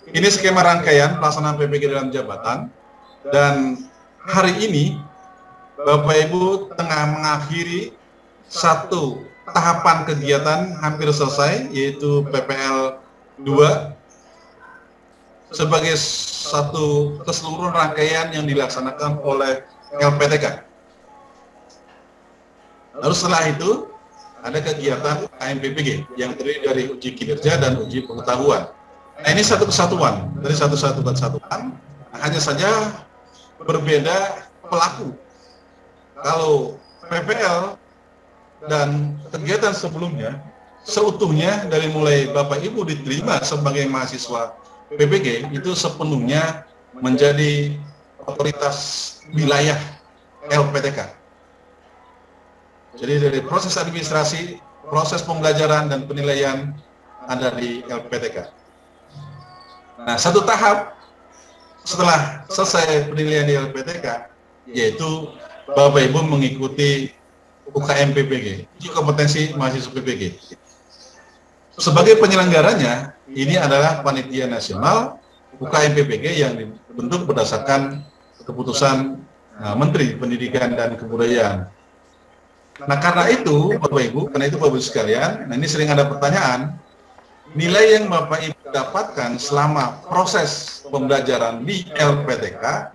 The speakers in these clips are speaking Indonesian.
ini skema rangkaian pelaksanaan PPG dalam jabatan, dan hari ini Bapak Ibu tengah mengakhiri satu tahapan kegiatan hampir selesai, yaitu PPL 2 sebagai satu keseluruhan rangkaian yang dilaksanakan oleh LPTK. Lalu setelah itu ada kegiatan KMPPG yang terdiri dari uji kinerja dan uji pengetahuan. Nah, ini satu kesatuan, dari satu kesatuan, hanya saja berbeda pelaku. Kalau PPL dan kegiatan sebelumnya seutuhnya dari mulai Bapak Ibu diterima sebagai mahasiswa PPG itu sepenuhnya menjadi otoritas wilayah LPTK. Jadi dari proses administrasi, proses pembelajaran dan penilaian ada di LPTK. Nah, satu tahap setelah selesai penilaian di LPTK, yaitu Bapak Ibu mengikuti UKM PPG, uji kompetensi mahasiswa PPG. Sebagai penyelenggaranya, ini adalah panitia nasional UKM PPG yang dibentuk berdasarkan keputusan Menteri Pendidikan dan Kebudayaan. Nah, karena itu Bapak Ibu sekalian, nah ini sering ada pertanyaan, nilai yang Bapak Ibu dapatkan selama proses pembelajaran di LPTK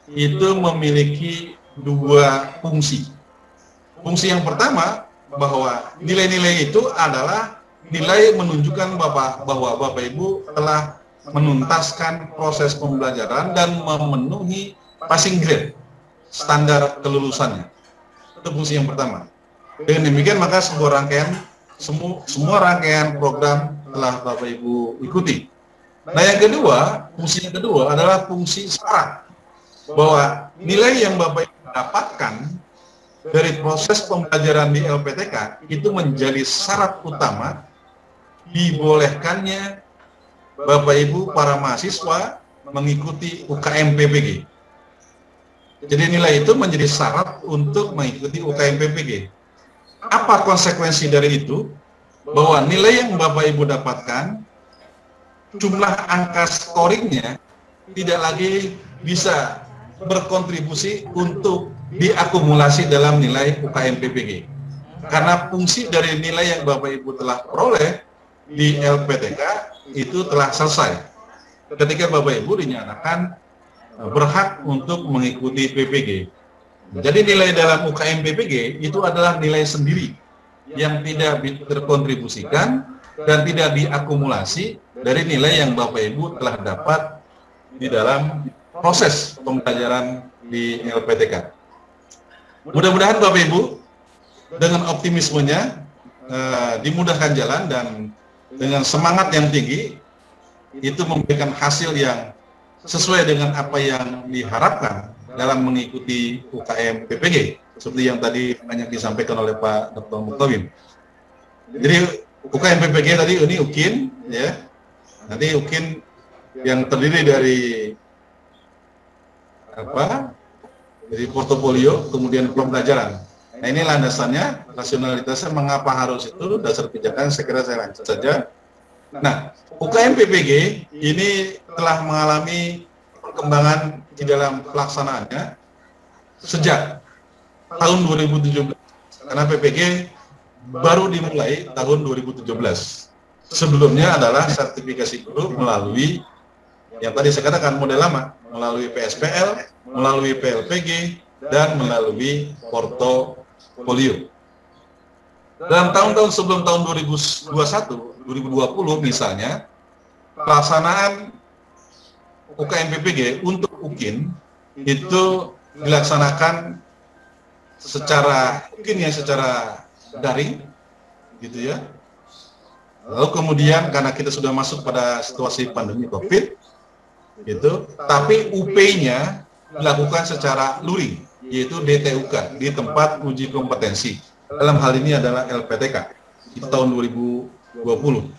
itu memiliki dua fungsi. Fungsi yang pertama, bahwa nilai-nilai itu adalah nilai menunjukkan bahwa Bapak Ibu telah menuntaskan proses pembelajaran dan memenuhi passing grade, standar kelulusannya. Itu fungsi yang pertama. Dengan demikian maka sebuah rangkaian, semua rangkaian program telah Bapak Ibu ikuti. Nah, yang kedua, fungsi yang kedua adalah fungsi syarat, bahwa nilai yang Bapak Ibu dapatkan dari proses pembelajaran di LPTK itu menjadi syarat utama dibolehkannya Bapak Ibu para mahasiswa mengikuti UKM PPG. Jadi nilai itu menjadi syarat untuk mengikuti UKM PPG. Apa konsekuensi dari itu? Bahwa nilai yang Bapak Ibu dapatkan, jumlah angka scoringnya tidak lagi bisa berkontribusi untuk diakumulasi dalam nilai UKM PPG. Karena fungsi dari nilai yang Bapak Ibu telah peroleh di LPTK itu telah selesai. Ketika Bapak Ibu dinyatakan berhak untuk mengikuti PPG. Jadi nilai dalam UKM PPG itu adalah nilai sendiri yang tidak terkontribusikan dan tidak diakumulasi dari nilai yang Bapak Ibu telah dapat di dalam proses pembelajaran di LPTK. Mudah-mudahan Bapak Ibu dengan optimismenya dimudahkan jalan dan dengan semangat yang tinggi itu memberikan hasil yang sesuai dengan apa yang diharapkan dalam mengikuti UKM PPG, seperti yang tadi banyak disampaikan oleh Pak Dr. Muktawim. Jadi UKM PPG tadi ini UKIN, ya. Nanti UKIN yang terdiri dari apa? Dari portofolio, kemudian pembelajaran. Nah, ini landasannya, rasionalitasnya, mengapa harus itu, dasar pijakan, saya kira saya lanjut saja. Nah, UKM PPG ini telah mengalami perkembangan di dalam pelaksanaannya sejak tahun 2017, karena PPG baru dimulai tahun 2017. Sebelumnya adalah sertifikasi guru melalui yang tadi saya katakan model lama, melalui PSPL, melalui PLPG, dan melalui portofolio. Dalam tahun-tahun sebelum tahun 2021, 2020 misalnya, pelaksanaan UKM PPG untuk UKIN itu dilaksanakan secara daring, gitu ya. Lalu kemudian karena kita sudah masuk pada situasi pandemi COVID, gitu, tapi UP-nya dilakukan secara luring, yaitu DTUK, di tempat uji kompetensi. Dalam hal ini adalah LPTK, itu tahun 2020.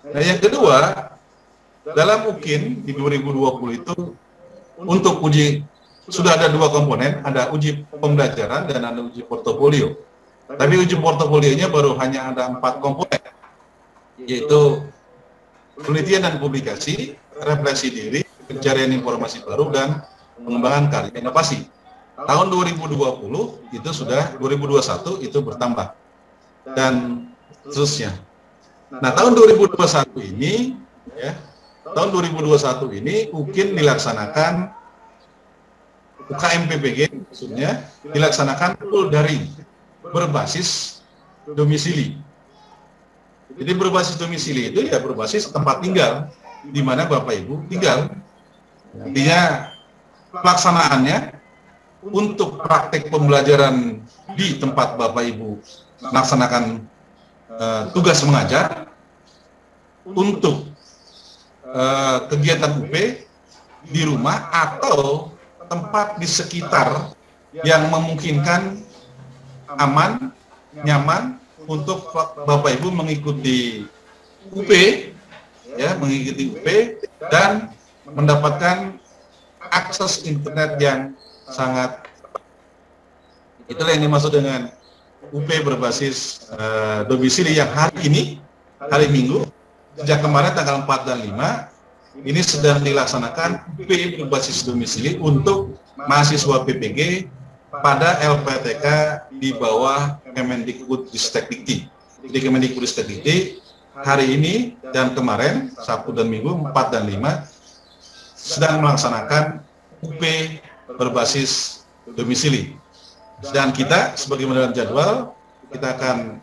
Nah, yang kedua, dalam UKIN di 2020 itu untuk uji, sudah ada dua komponen, ada uji pembelajaran dan ada uji portofolio. Tapi uji portofolionya baru hanya ada 4 komponen, yaitu penelitian dan publikasi, refleksi diri, pencarian informasi baru, dan pengembangan karya inovasi. Tahun 2020 itu sudah, 2021 itu bertambah, dan seterusnya. Nah, tahun 2021 ini, ya, tahun 2021 ini UKIN dilaksanakan, UKM PPG maksudnya, dilaksanakan full daring, berbasis domisili. Jadi berbasis domisili itu ya berbasis tempat tinggal, di mana Bapak Ibu tinggal. Artinya pelaksanaannya untuk praktek pembelajaran di tempat Bapak Ibu melaksanakan tugas mengajar, untuk kegiatan UP di rumah atau tempat di sekitar yang memungkinkan aman, nyaman untuk Bapak Ibu mengikuti UP, ya, mengikuti UP dan mendapatkan akses internet yang sangat. Itulah yang dimaksud dengan UP berbasis domisili yang hari ini, hari Minggu, sejak kemarin tanggal 4 dan 5, ini sedang dilaksanakan UP berbasis domisili untuk mahasiswa PPG pada LPTK di bawah Kemendikbudristekdikti. Jadi Kemendikbudristekdikti hari ini dan kemarin, Sabtu dan Minggu 4 dan 5, sedang melaksanakan UP berbasis domisili. Dan kita sebagaimana dalam jadwal, kita akan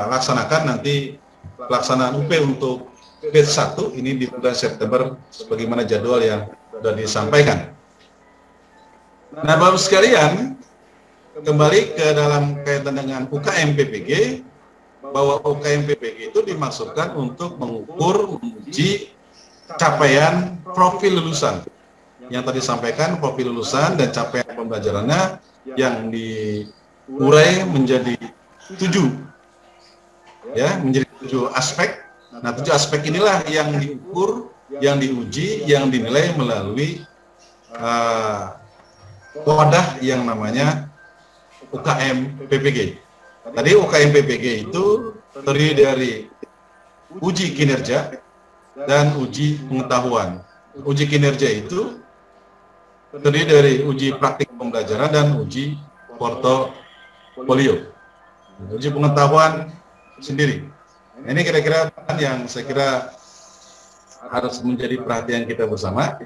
laksanakan nanti pelaksanaan UP untuk batch 1 ini di bulan September sebagaimana jadwal yang sudah disampaikan. Nah, Bapak sekalian, kembali ke dalam kaitan dengan UKM PPG, bahwa UKM PPG itu dimaksudkan untuk mengukur, menguji capaian profil lulusan. Yang tadi sampaikan profil lulusan dan capaian pembelajarannya yang diurai menjadi 7, ya, menjadi 7 aspek. Nah, 7 aspek inilah yang diukur, yang diuji, yang dinilai melalui wadah yang namanya UKM PPG. Tadi UKM PPG itu terdiri dari uji kinerja dan uji pengetahuan. Uji kinerja itu terdiri dari uji praktik pembelajaran dan uji portofolio. Uji pengetahuan sendiri. Ini kira-kira yang saya kira harus menjadi perhatian kita bersama.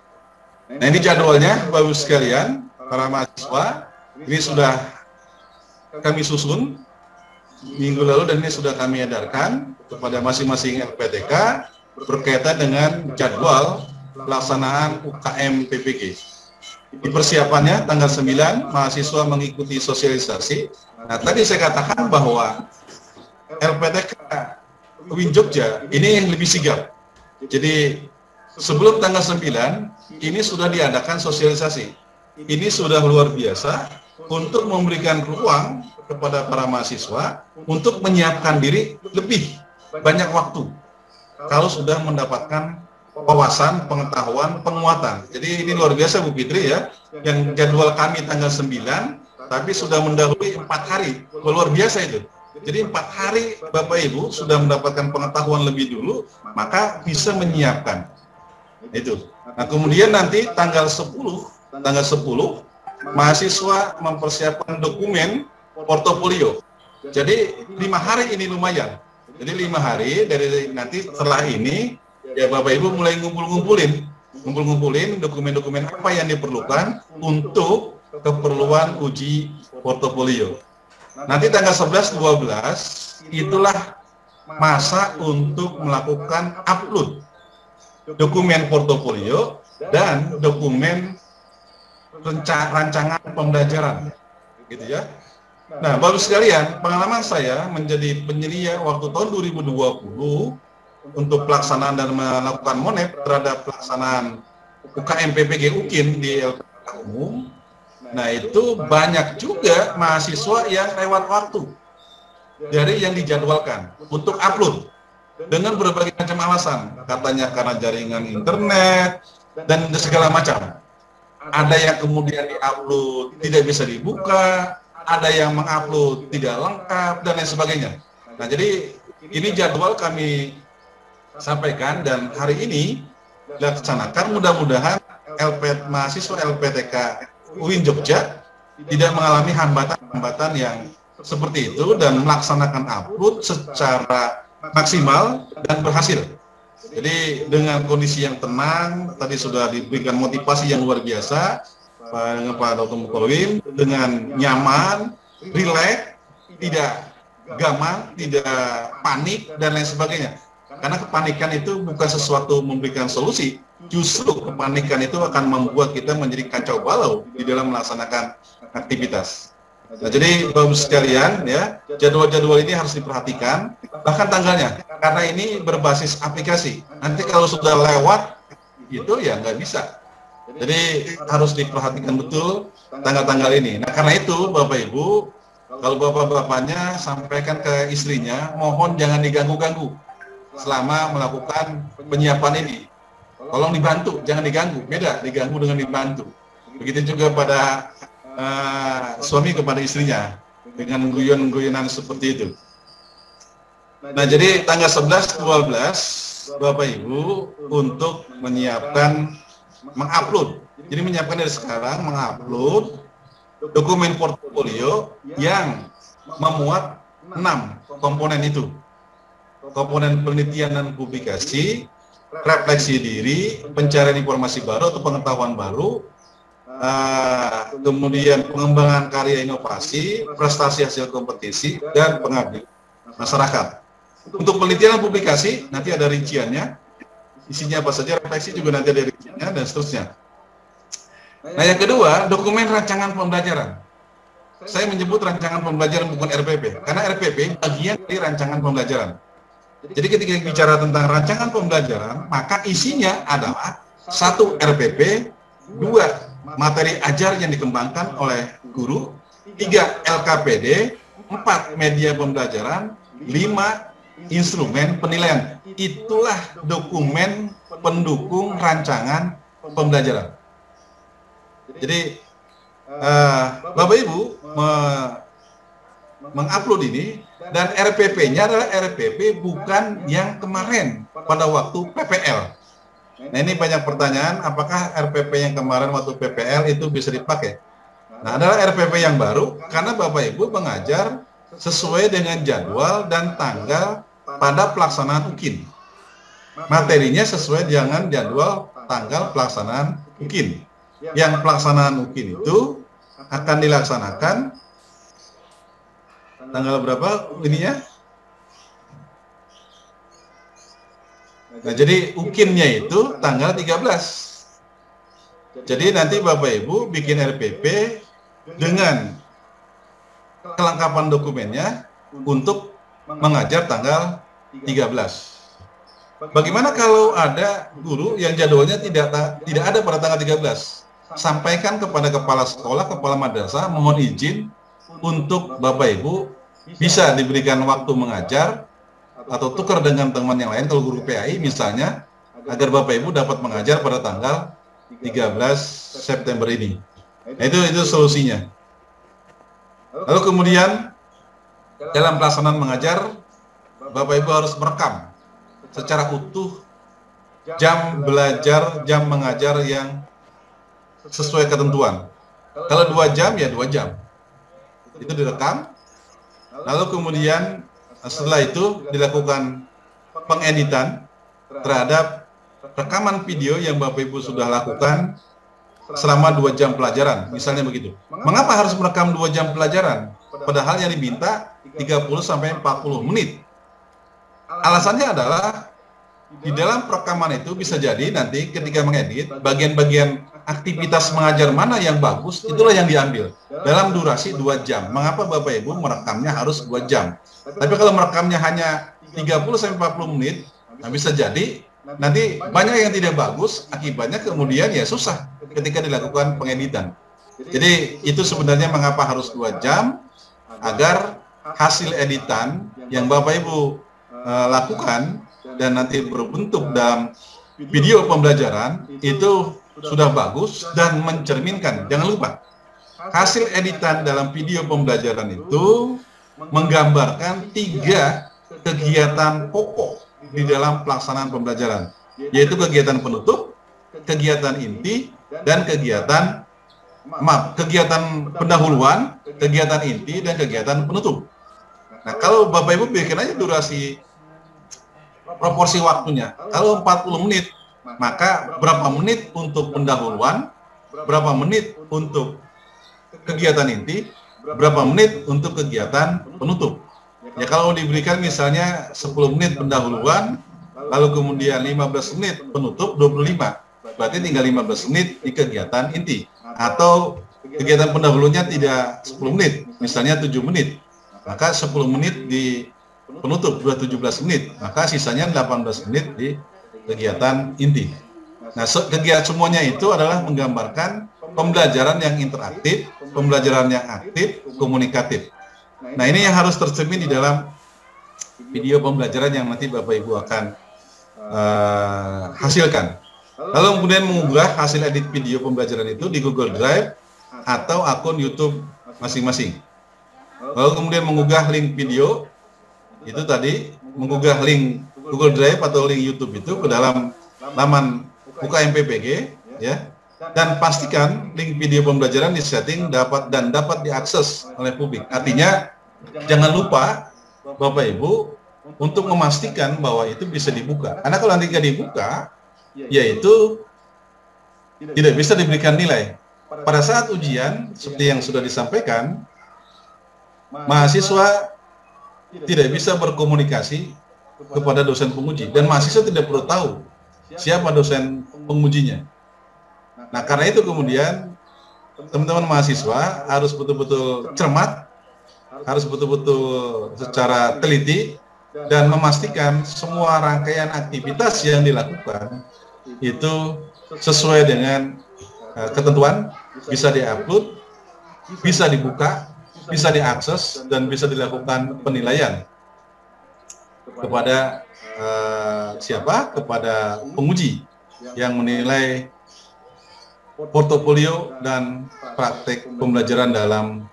Nah, ini jadwalnya, Bapak-Ibu sekalian, para mahasiswa, ini sudah kami susun minggu lalu dan ini sudah kami edarkan kepada masing-masing LPTK berkaitan dengan jadwal pelaksanaan UKM PPG. Di persiapannya tanggal 9 mahasiswa mengikuti sosialisasi. Nah, tadi saya katakan bahwa LPTK UIN Jogja ini lebih sigap. Jadi sebelum tanggal 9 ini sudah diadakan sosialisasi. Ini sudah luar biasa untuk memberikan ruang kepada para mahasiswa untuk menyiapkan diri lebih banyak waktu kalau sudah mendapatkan wawasan, pengetahuan, penguatan. Jadi ini luar biasa Bu Fitri ya, yang jadwal kami tanggal 9, tapi sudah mendahului 4 hari, luar biasa itu. Jadi 4 hari Bapak Ibu sudah mendapatkan pengetahuan lebih dulu, maka bisa menyiapkan. Itu. Nah, kemudian nanti tanggal 10, mahasiswa mempersiapkan dokumen portofolio. Jadi 5 hari ini lumayan. Jadi 5 hari dari nanti setelah ini, ya Bapak Ibu mulai ngumpulin dokumen-dokumen apa yang diperlukan untuk keperluan uji portofolio. Nanti tanggal 11-12 itulah masa untuk melakukan upload dokumen portofolio dan dokumen rancangan pembelajaran, gitu ya. Nah, Bapak sekalian, pengalaman saya menjadi penyelia waktu tahun 2020 untuk pelaksanaan dan melakukan monep terhadap pelaksanaan UKM PPG UKIN di LPTK umum. Nah, itu banyak juga mahasiswa yang lewat waktu dari yang dijadwalkan untuk upload dengan berbagai macam alasan. Katanya karena jaringan internet dan segala macam. Ada yang kemudian diupload tidak bisa dibuka, ada yang mengupload tidak lengkap dan lain sebagainya. Nah, jadi ini jadwal kami sampaikan dan hari ini dilaksanakan. Mudah-mudahan mahasiswa LPTK UIN Jogja tidak mengalami hambatan-hambatan yang seperti itu dan melaksanakan upload secara maksimal dan berhasil. Jadi dengan kondisi yang tenang, tadi sudah diberikan motivasi yang luar biasa dengan Pak Dr. Mukhtarwin, dengan nyaman, rileks, tidak gamang, tidak panik, dan lain sebagainya. Karena kepanikan itu bukan sesuatu memberikan solusi, justru kepanikan itu akan membuat kita menjadi kacau balau di dalam melaksanakan aktivitas. Nah, jadi Bapak sekalian, ya, jadwal-jadwal ini harus diperhatikan, bahkan tanggalnya, karena ini berbasis aplikasi. Nanti kalau sudah lewat, itu ya nggak bisa. Jadi harus diperhatikan betul tanggal-tanggal ini. Nah, karena itu Bapak Ibu, kalau bapak-bapaknya sampaikan ke istrinya, mohon jangan diganggu-ganggu selama melakukan penyiapan ini. Tolong dibantu, jangan diganggu. Beda diganggu dengan dibantu. Begitu juga pada suami kepada istrinya dengan guyon-guyonan seperti itu. Nah, jadi tanggal 11, 12 Bapak Ibu untuk menyiapkan, mengupload. Jadi menyiapkan dari sekarang, mengupload dokumen portfolio yang memuat 6 komponen itu. Komponen penelitian dan publikasi, refleksi diri, pencarian informasi baru atau pengetahuan baru, kemudian pengembangan karya inovasi, prestasi hasil kompetisi, dan pengabdian masyarakat. Untuk penelitian dan publikasi, nanti ada rinciannya, isinya apa saja, refleksi juga nanti ada rinciannya, dan seterusnya. Nah, yang kedua, dokumen rancangan pembelajaran. Saya menyebut rancangan pembelajaran bukan RPP, karena RPP bagian dari rancangan pembelajaran. Jadi ketika bicara tentang rancangan pembelajaran, maka isinya adalah 1. RPP, 2. Materi ajar yang dikembangkan oleh guru, 3. LKPD, 4. Media pembelajaran, 5. Instrumen penilaian. Itulah dokumen pendukung rancangan pembelajaran. Jadi Bapak Ibu mengupload ini, dan RPP-nya adalah RPP bukan yang kemarin pada waktu PPL. Nah, ini banyak pertanyaan, apakah RPP yang kemarin waktu PPL itu bisa dipakai? Nah, adalah RPP yang baru karena Bapak Ibu mengajar sesuai dengan jadwal dan tanggal pada pelaksanaan UKIN. Materinya sesuai dengan jadwal tanggal pelaksanaan UKIN. Yang pelaksanaan UKIN itu akan dilaksanakan tanggal berapa ininya? Nah, jadi UKIN-nya itu tanggal 13. Jadi nanti Bapak Ibu bikin RPP dengan kelengkapan dokumennya untuk mengajar tanggal 13. Bagaimana kalau ada guru yang jadwalnya tidak ada pada tanggal 13? Sampaikan kepada kepala sekolah, kepala madrasah, mohon izin untuk Bapak Ibu bisa diberikan waktu mengajar atau tukar dengan teman yang lain, kalau guru PAI misalnya, agar Bapak Ibu dapat mengajar pada tanggal 13 September ini. Nah, itu solusinya. Lalu kemudian dalam pelaksanaan mengajar, Bapak Ibu harus merekam secara utuh jam belajar, jam mengajar yang sesuai ketentuan. Kalau 2 jam, ya 2 jam. Itu direkam. Lalu kemudian setelah itu dilakukan pengeditan terhadap rekaman video yang Bapak Ibu sudah lakukan selama 2 jam pelajaran, misalnya begitu. Mengapa harus merekam 2 jam pelajaran? Padahal yang diminta 30-40 menit. Alasannya adalah di dalam perekaman itu bisa jadi nanti ketika mengedit, bagian-bagian aktivitas mengajar mana yang bagus, itulah yang diambil dalam durasi 2 jam. Mengapa Bapak Ibu merekamnya harus 2 jam? Tapi kalau merekamnya hanya 30-40 menit, nah bisa jadi nanti banyak yang tidak bagus, akibatnya kemudian ya susah ketika dilakukan pengeditan. Jadi itu sebenarnya mengapa harus 2 jam, agar hasil editan yang Bapak Ibu lakukan dan nanti berbentuk dalam video pembelajaran itu sudah bagus dan mencerminkan. Jangan lupa, hasil editan dalam video pembelajaran itu menggambarkan 3 kegiatan pokok di dalam pelaksanaan pembelajaran. yaitu kegiatan penutup, kegiatan inti, dan kegiatan pendahuluan, kegiatan inti, dan kegiatan penutup. Nah, kalau Bapak Ibu bikin aja durasi proporsi waktunya. Kalau 40 menit, maka berapa menit untuk pendahuluan, berapa menit untuk kegiatan inti, berapa menit untuk kegiatan penutup. Ya, kalau diberikan misalnya 10 menit pendahuluan, lalu kemudian 15 menit penutup, 25. Berarti tinggal 15 menit di kegiatan inti. Atau kegiatan pendahulunya tidak 10 menit, misalnya 7 menit. Maka 10 menit di penutup, 17 menit. Maka sisanya 18 menit di kegiatan inti. Nah, kegiatan semuanya itu adalah menggambarkan pembelajaran yang interaktif, pembelajaran yang aktif, komunikatif. Nah, ini yang harus tercermin di dalam video pembelajaran yang nanti Bapak Ibu akan hasilkan. Lalu kemudian mengunggah hasil edit video pembelajaran itu di Google Drive atau akun YouTube masing-masing. Lalu kemudian mengunggah link video itu tadi, mengunggah link Google Drive atau link YouTube itu ke dalam laman UKM-PPG, ya. Dan pastikan link video pembelajaran disetting dapat diakses oleh publik. Artinya jangan lupa Bapak Ibu untuk memastikan bahwa itu bisa dibuka. Karena kalau nanti nggak dibuka, yaitu tidak bisa diberikan nilai. Pada saat ujian, seperti yang sudah disampaikan, mahasiswa tidak bisa berkomunikasi kepada dosen penguji, dan mahasiswa tidak perlu tahu siapa dosen pengujinya. Nah, karena itu kemudian teman-teman mahasiswa harus betul-betul cermat, harus betul-betul secara teliti, dan memastikan semua rangkaian aktivitas yang dilakukan itu sesuai dengan ketentuan, bisa diupload, bisa dibuka, bisa diakses, dan bisa dilakukan penilaian kepada siapa? Kepada penguji yang menilai portofolio dan praktek pembelajaran dalam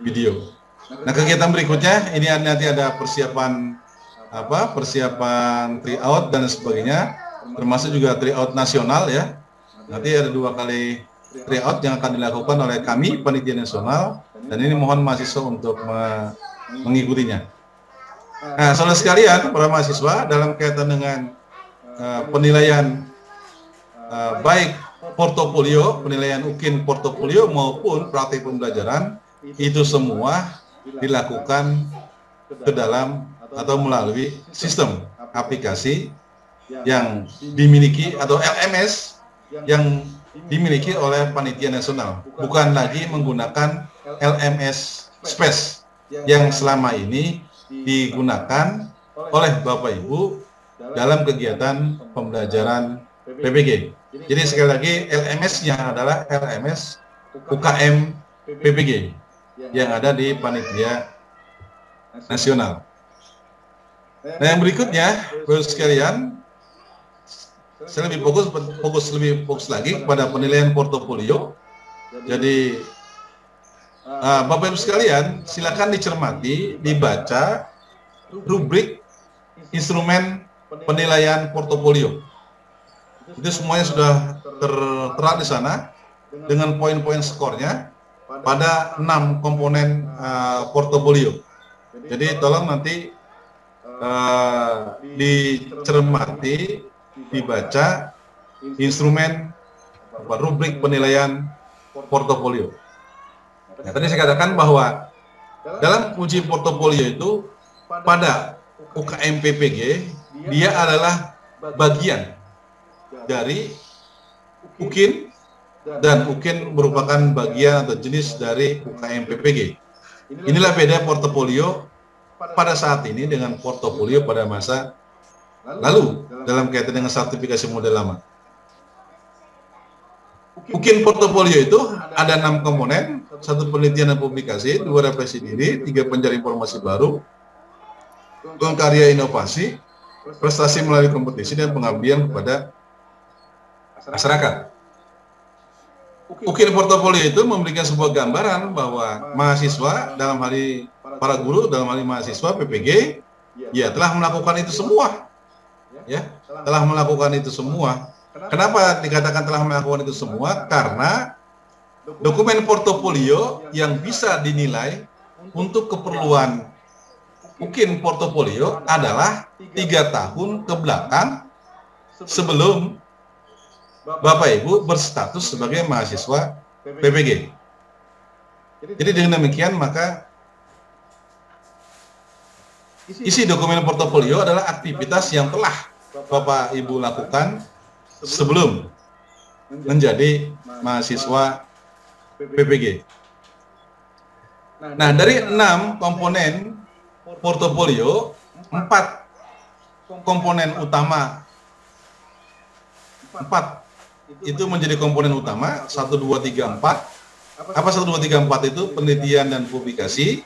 video. Nah, kegiatan berikutnya ini nanti ada persiapan tryout dan sebagainya, termasuk juga tryout nasional, ya. Nanti ada 2 kali tryout yang akan dilakukan oleh kami panitia nasional, dan ini mohon mahasiswa untuk mengikutinya. Nah, saudara sekalian, para mahasiswa, dalam kaitan dengan penilaian baik portofolio, penilaian UKIN portofolio maupun praktik pembelajaran, itu semua dilakukan ke dalam atau melalui sistem aplikasi yang dimiliki atau LMS yang dimiliki oleh panitia nasional, bukan lagi menggunakan LMS Space yang selama ini digunakan oleh Bapak Ibu dalam kegiatan pembelajaran PPG. Jadi sekali lagi LMS-nya adalah LMS UKM PPG yang ada di panitia nasional. Nah, yang berikutnya, Bapak sekalian, saya lebih fokus lagi kepada penilaian portofolio. Jadi Bapak Ibu sekalian, silakan dicermati, dibaca rubrik instrumen penilaian portofolio. Itu semuanya sudah tertera di sana dengan poin-poin skornya pada 6 komponen portofolio. Jadi tolong nanti dicermati, dibaca instrumen rubrik penilaian portofolio. Nah, tadi saya katakan bahwa dalam uji portofolio itu pada UKM PPG dia adalah bagian dari UKIN, dan UKIN merupakan bagian atau jenis dari UKM PPG. Inilah beda portofolio pada saat ini dengan portofolio pada masa lalu dalam kaitan dengan sertifikasi model lama. UKIN portofolio itu ada 6 komponen: 1 penelitian dan publikasi, 2 refleksi diri, 3 pencari informasi baru, karya inovasi, prestasi melalui kompetisi, dan pengabdian kepada masyarakat. UKIN portofolio itu memberikan sebuah gambaran bahwa mahasiswa, dalam hal ini para guru, dalam hal ini mahasiswa PPG, ya telah melakukan itu semua, ya, telah melakukan itu semua. Kenapa dikatakan telah melakukan itu semua? Karena dokumen portofolio yang bisa dinilai untuk keperluan mungkin portofolio adalah 3 tahun ke belakang sebelum Bapak Ibu berstatus sebagai mahasiswa PPG. Jadi dengan demikian maka isi dokumen portofolio adalah aktivitas yang telah Bapak Ibu lakukan sebelum menjadi mahasiswa PPG. Nah, dari 6 komponen portofolio, 4 komponen utama, 4 itu menjadi komponen utama, 1, 2, 3, 4. Apa 1, 2, 3, 4 itu? Penelitian dan publikasi,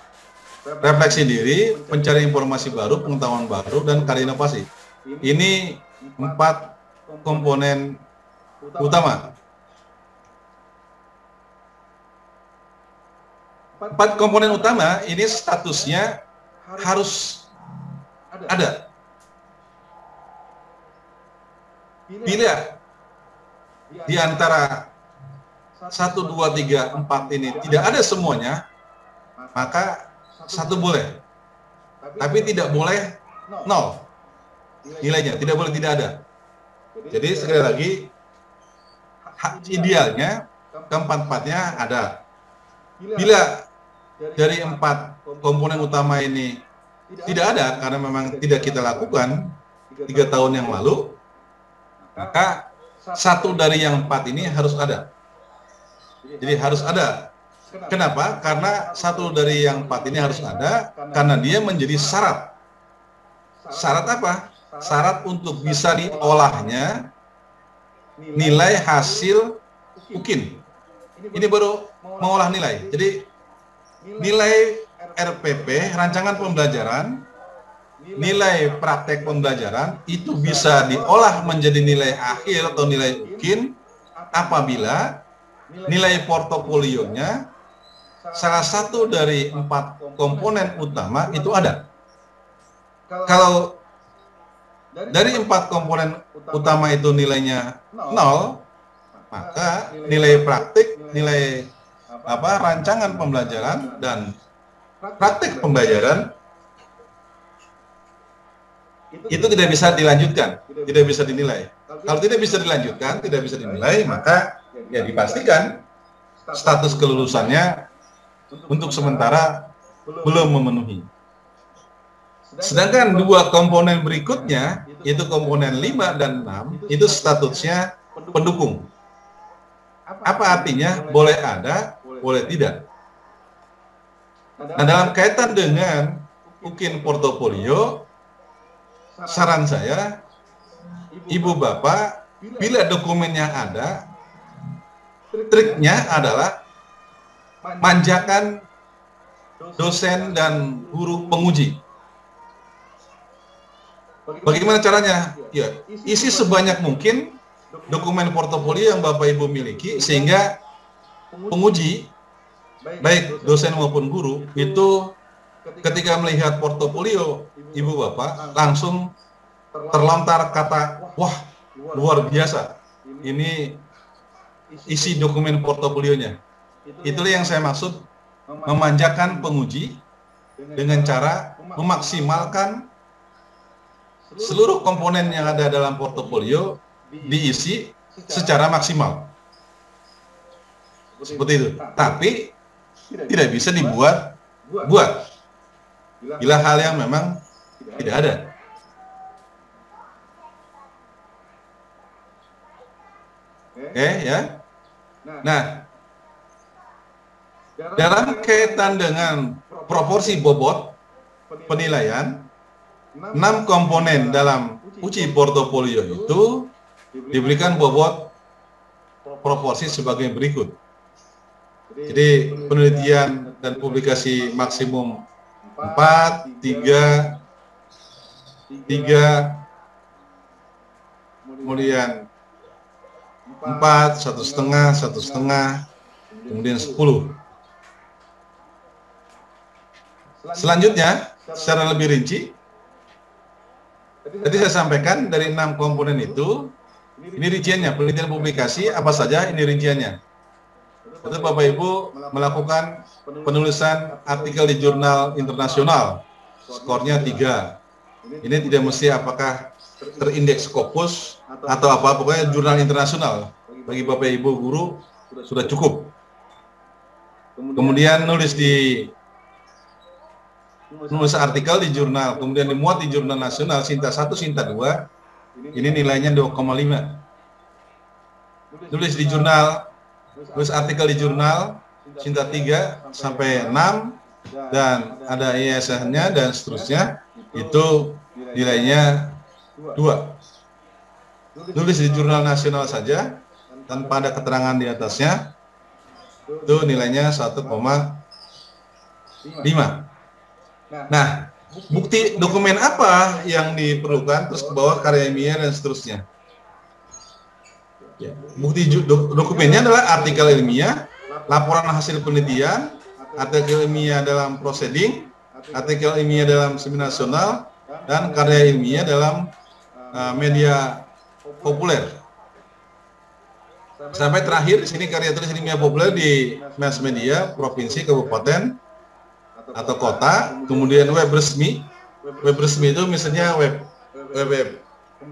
refleksi diri, mencari informasi baru, pengetahuan baru, dan karya inovasi. Ini 4 komponen utama. 4 komponen utama ini statusnya harus ada. Bila di antara 1, 2, 3, 4 ini tidak ada semuanya, maka 1 boleh. Tapi tidak boleh 0 nilainya, tidak boleh tidak ada. Jadi sekali lagi, idealnya keempat-empatnya ada. Bila dari 4 komponen utama ini tidak ada, karena memang tidak kita lakukan 3 tahun yang lalu, maka 1 dari yang 4 ini harus ada. Jadi harus ada. Kenapa? Karena 1 dari yang 4 ini harus ada, karena dia menjadi syarat. Syarat apa? Syarat untuk bisa diolahnya nilai hasil UKIN. Ini baru mengolah nilai. Jadi nilai RPP, rancangan pembelajaran, nilai praktek pembelajaran itu bisa diolah menjadi nilai akhir atau nilai UKIN apabila nilai portofolionya salah satu dari 4 komponen utama itu ada. Kalau dari 4 komponen utama itu nilainya 0, maka nilai praktik, nilai rancangan pembelajaran dan praktik pembelajaran itu tidak bisa dilanjutkan, tidak bisa dinilai. Kalau tidak bisa dilanjutkan, tidak bisa dinilai, maka ya dipastikan status kelulusannya untuk sementara belum memenuhi. Sedangkan 2 komponen berikutnya, yaitu komponen 5 dan 6, itu statusnya pendukung. Apa artinya? Boleh ada, boleh tidak. Nah, dalam kaitan dengan UKIN portofolio, saran saya, Ibu Bapak, bila dokumennya ada, triknya adalah manjakan dosen dan guru penguji. Bagaimana caranya? Ya, isi sebanyak mungkin dokumen portofolio yang Bapak Ibu miliki, sehingga penguji, baik dosen maupun guru, itu ketika melihat portofolio Ibu Bapak, langsung terlontar kata, wah, luar biasa, ini isi dokumen portofolionya. Itulah yang saya maksud, memanjakan penguji dengan cara memaksimalkan seluruh komponen yang ada dalam portofolio diisi secara maksimal. Seperti itu. Tapi tidak bisa dibuat bila hal yang memang tidak ada. Oke, ya. Nah, dalam kaitan dengan proporsi bobot penilaian, 6 komponen dalam uji portofolio itu diberikan bobot proporsi sebagai berikut. Jadi penelitian dan publikasi maksimum 4, 3, kemudian 4, 1,5, 1,5, kemudian 10. Selanjutnya, secara lebih rinci, Tadi saya sampaikan dari 6 komponen itu, ini rinciannya, penelitian publikasi apa saja, ini rinciannya. Itu Bapak Ibu melakukan penulisan artikel di jurnal internasional, skornya 3. Ini tidak mesti apakah terindeks Scopus atau apa, pokoknya jurnal internasional. Bagi Bapak Ibu guru sudah cukup. Kemudian nulis artikel di jurnal, kemudian dimuat di jurnal nasional, Sinta 1, Sinta 2, ini nilainya 2,5. Nulis di jurnal, nulis artikel di jurnal, Sinta 3 sampai 6, dan ada ISN-nya dan seterusnya, itu nilainya 2. Nulis di jurnal nasional saja, tanpa ada keterangan di atasnya, itu nilainya 1,5. Nah, bukti dokumen apa yang diperlukan, terus ke bawah karya ilmiah dan seterusnya. Ya, bukti dokumennya adalah artikel ilmiah, laporan hasil penelitian, artikel ilmiah dalam proceeding, artikel ilmiah dalam seminar nasional, dan karya ilmiah dalam media populer. Sampai terakhir di sini karya tulis ilmiah populer di mass media, provinsi, kabupaten, atau kota, kemudian web resmi. Web resmi itu misalnya web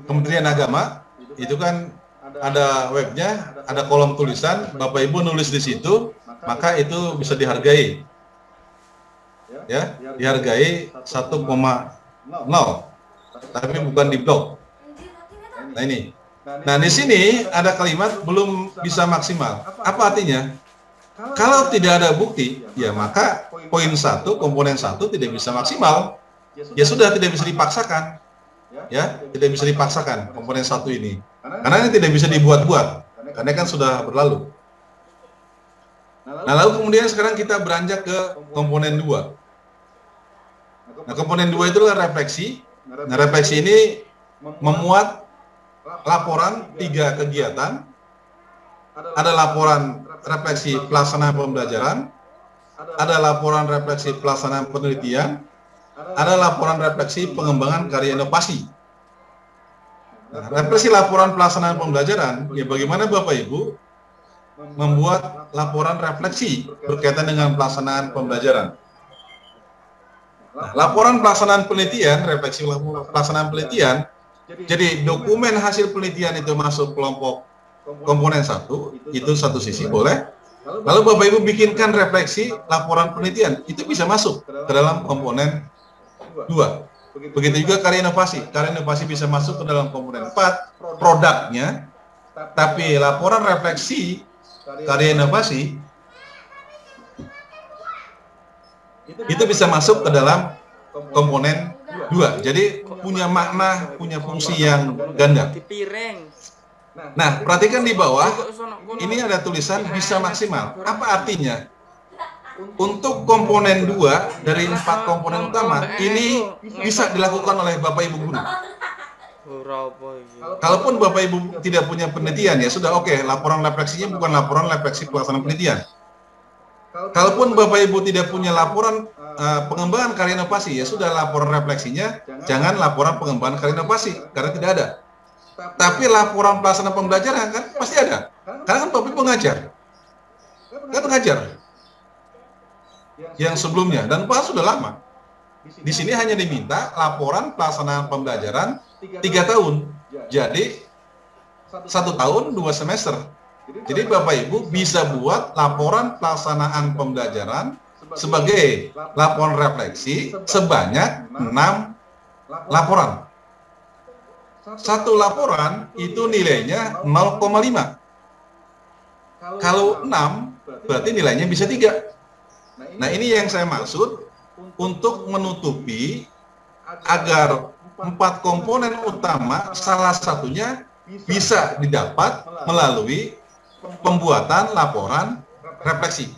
Kementerian Agama, itu kan ada webnya, ada kolom tulisan, Bapak Ibu nulis di situ, maka itu bisa dihargai. Ya, dihargai 1,0, tapi bukan di blog. Nah ini. Nah di sini ada kalimat belum bisa maksimal. Apa artinya? Kalau tidak ada bukti, ya maka poin 1, komponen 1 tidak bisa maksimal. Ya sudah, tidak bisa dipaksakan. Ya, tidak bisa dipaksakan komponen 1 ini. Karena ini tidak bisa dibuat-buat. Karena kan sudah berlalu. Nah, lalu kemudian sekarang kita beranjak ke komponen 2. Nah, komponen 2 itu adalah refleksi. Nah, refleksi ini memuat laporan 3 kegiatan. Ada laporan refleksi pelaksanaan pembelajaran, ada laporan refleksi pelaksanaan penelitian, ada laporan refleksi pengembangan karya inovasi. Nah, refleksi laporan pelaksanaan pembelajaran, ya bagaimana Bapak Ibu membuat laporan refleksi berkaitan dengan pelaksanaan pembelajaran. Nah, laporan pelaksanaan penelitian, refleksi pelaksanaan penelitian, jadi dokumen hasil penelitian itu masuk kelompok komponen 1, itu satu sisi boleh. Lalu Bapak Ibu bikinkan refleksi laporan penelitian, itu bisa masuk ke dalam komponen 2. Begitu juga karya inovasi. Karya inovasi bisa masuk ke dalam komponen 4, produknya, tapi laporan refleksi karya inovasi itu bisa masuk ke dalam komponen 2. Jadi punya makna, punya fungsi yang ganda. Nah, perhatikan di bawah, ini ada tulisan bisa maksimal. Apa artinya? Untuk komponen 2 dari 4 komponen utama, ini bisa dilakukan oleh Bapak Ibu guru. Kalaupun Bapak Ibu tidak punya penelitian, ya sudah oke, laporan refleksinya bukan laporan refleksi pelaksanaan penelitian. Kalaupun Bapak Ibu tidak punya laporan pengembangan karya inovasi, ya sudah, laporan refleksinya jangan laporan pengembangan karya inovasi, karena tidak ada. Tapi laporan pelaksanaan pembelajaran kan pasti ada. Karena kan Bapak Ibu mengajar. Kan mengajar. Yang sebelumnya, dan Pak sudah lama. Di sini hanya diminta laporan pelaksanaan pembelajaran 3 tahun. Jadi 1 tahun 2 semester. Jadi Bapak Ibu bisa buat laporan pelaksanaan pembelajaran sebagai laporan refleksi sebanyak 6 laporan. 1 laporan itu nilainya 0,5. Kalau 6 berarti nilainya bisa 3. Nah ini yang saya maksud untuk menutupi agar 4 komponen utama salah satunya bisa didapat melalui pembuatan laporan refleksi.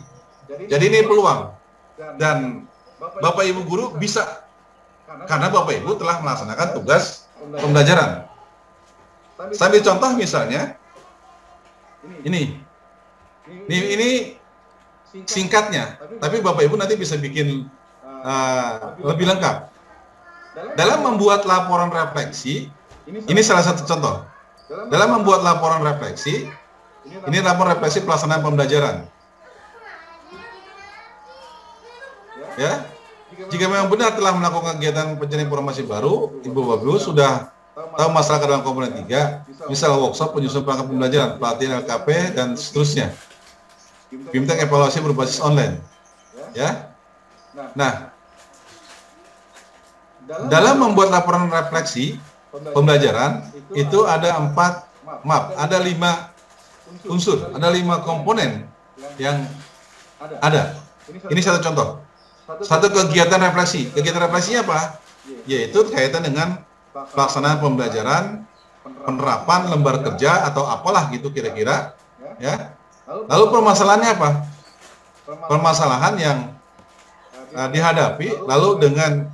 Jadi ini peluang, dan Bapak Ibu guru bisa, karena Bapak Ibu telah melaksanakan tugas pembelajaran. Sambil contoh misalnya, ini singkatnya, tapi Bapak Ibu nanti bisa bikin lebih lengkap. Dalam membuat laporan refleksi, ini salah satu contoh. Dalam membuat laporan refleksi, ini laporan refleksi pelaksanaan pembelajaran. Ya, jika memang benar telah melakukan kegiatan pencarian informasi baru, Ibu Bapak sudah tahu masalah dalam komponen 3, misal workshop, penyusunan perangkat pembelajaran, pelatihan LKP, dan seterusnya. BIMTEK evaluasi berbasis online. Ya. Nah, dalam membuat laporan refleksi pembelajaran itu ada 5 unsur, ada 5 komponen yang ada. Ini satu contoh. Satu kegiatan refleksi. Kegiatan refleksinya apa? Yaitu kaitan dengan pelaksanaan pembelajaran, penerapan lembar kerja atau apalah gitu kira-kira. Ya. Lalu permasalahannya apa? Permasalahan yang dihadapi, lalu dengan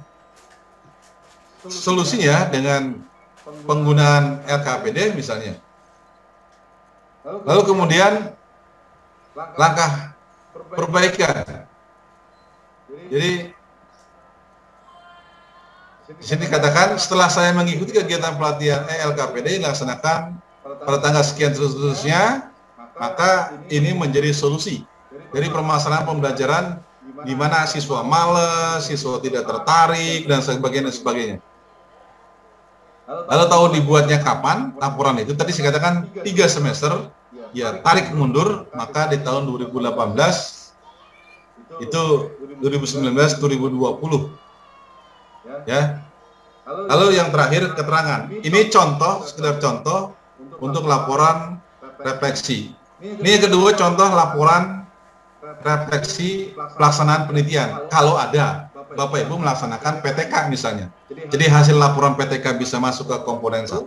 solusinya dengan penggunaan LKPD misalnya. Lalu kemudian langkah perbaikan. Jadi di sini dikatakan setelah saya mengikuti kegiatan pelatihan LKPD dilaksanakan pada tanggal sekian seterusnya, maka ini menjadi solusi dari permasalahan pembelajaran di mana siswa malas, siswa tidak tertarik dan sebagainya. Lalu tahu dibuatnya kapan laporan itu? Tadi saya katakan 3 semester, ya tarik mundur, maka di tahun 2018 itu 2019 2020. Ya. Lalu yang terakhir keterangan. Ini contoh, sekedar contoh untuk laporan refleksi. Ini yang kedua contoh laporan refleksi pelaksanaan penelitian. Kalau ada Bapak Ibu melaksanakan PTK misalnya. Jadi hasil laporan PTK bisa masuk ke komponen 1,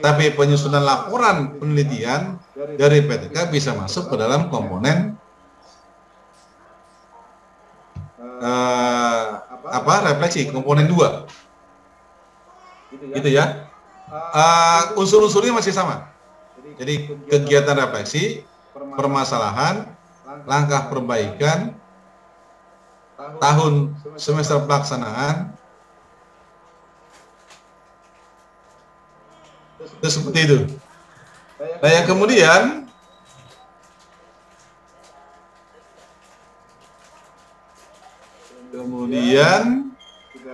tapi penyusunan laporan penelitian dari PTK bisa masuk ke dalam komponen refleksi, komponen 2. Gitu ya. Unsur-unsurnya masih sama. Jadi kegiatan refleksi, permasalahan, langkah perbaikan, tahun semester pelaksanaan, itu seperti itu. Nah yang kemudian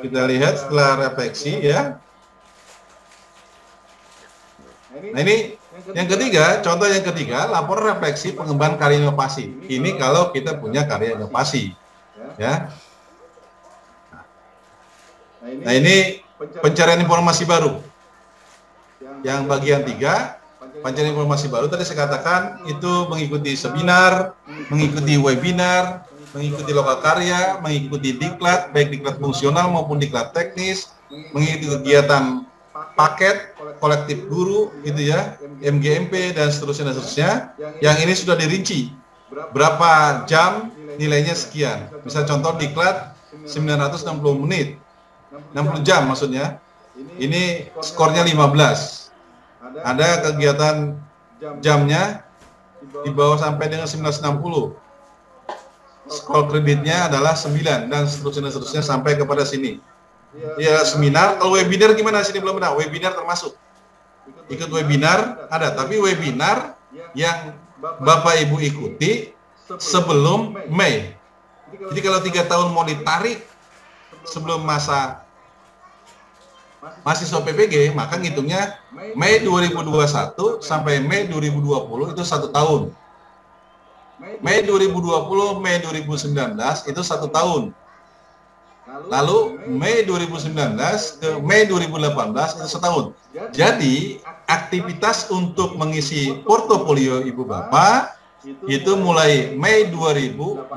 kita lihat setelah refleksi ya. Nah ini yang ketiga, contoh yang ketiga, laporan refleksi pengembangan karya inovasi. Ini kalau kita punya karya inovasi, ya. Nah ini pencarian informasi baru. Yang bagian 3, pencarian informasi baru tadi saya katakan itu mengikuti seminar, mengikuti webinar, mengikuti lokal karya, mengikuti diklat, baik diklat fungsional maupun diklat teknis, mengikuti kegiatan paket kolektif guru gitu ya, MGMP dan seterusnya. Yang ini sudah dirinci berapa jam, nilainya sekian. Misal contoh diklat 960 menit, 60 jam maksudnya. Ini skornya 15. Ada kegiatan jamnya di bawah sampai dengan 960. Skor kreditnya adalah 9 dan seterusnya sampai kepada sini. Ya seminar, kalau webinar gimana sini belum ada. Webinar termasuk. Ikut webinar ada, tapi webinar yang Bapak Ibu ikuti sebelum Mei. Jadi kalau 3 tahun mau ditarik sebelum masa mahasiswa PPG, maka ngitungnya Mei 2021 sampai Mei 2020 itu 1 tahun. Mei 2020, Mei 2019 itu 1 tahun. Lalu Mei 2019 ke Mei 2018 itu setahun. Jadi aktivitas untuk mengisi portofolio Ibu Bapak itu mulai Mei 2018.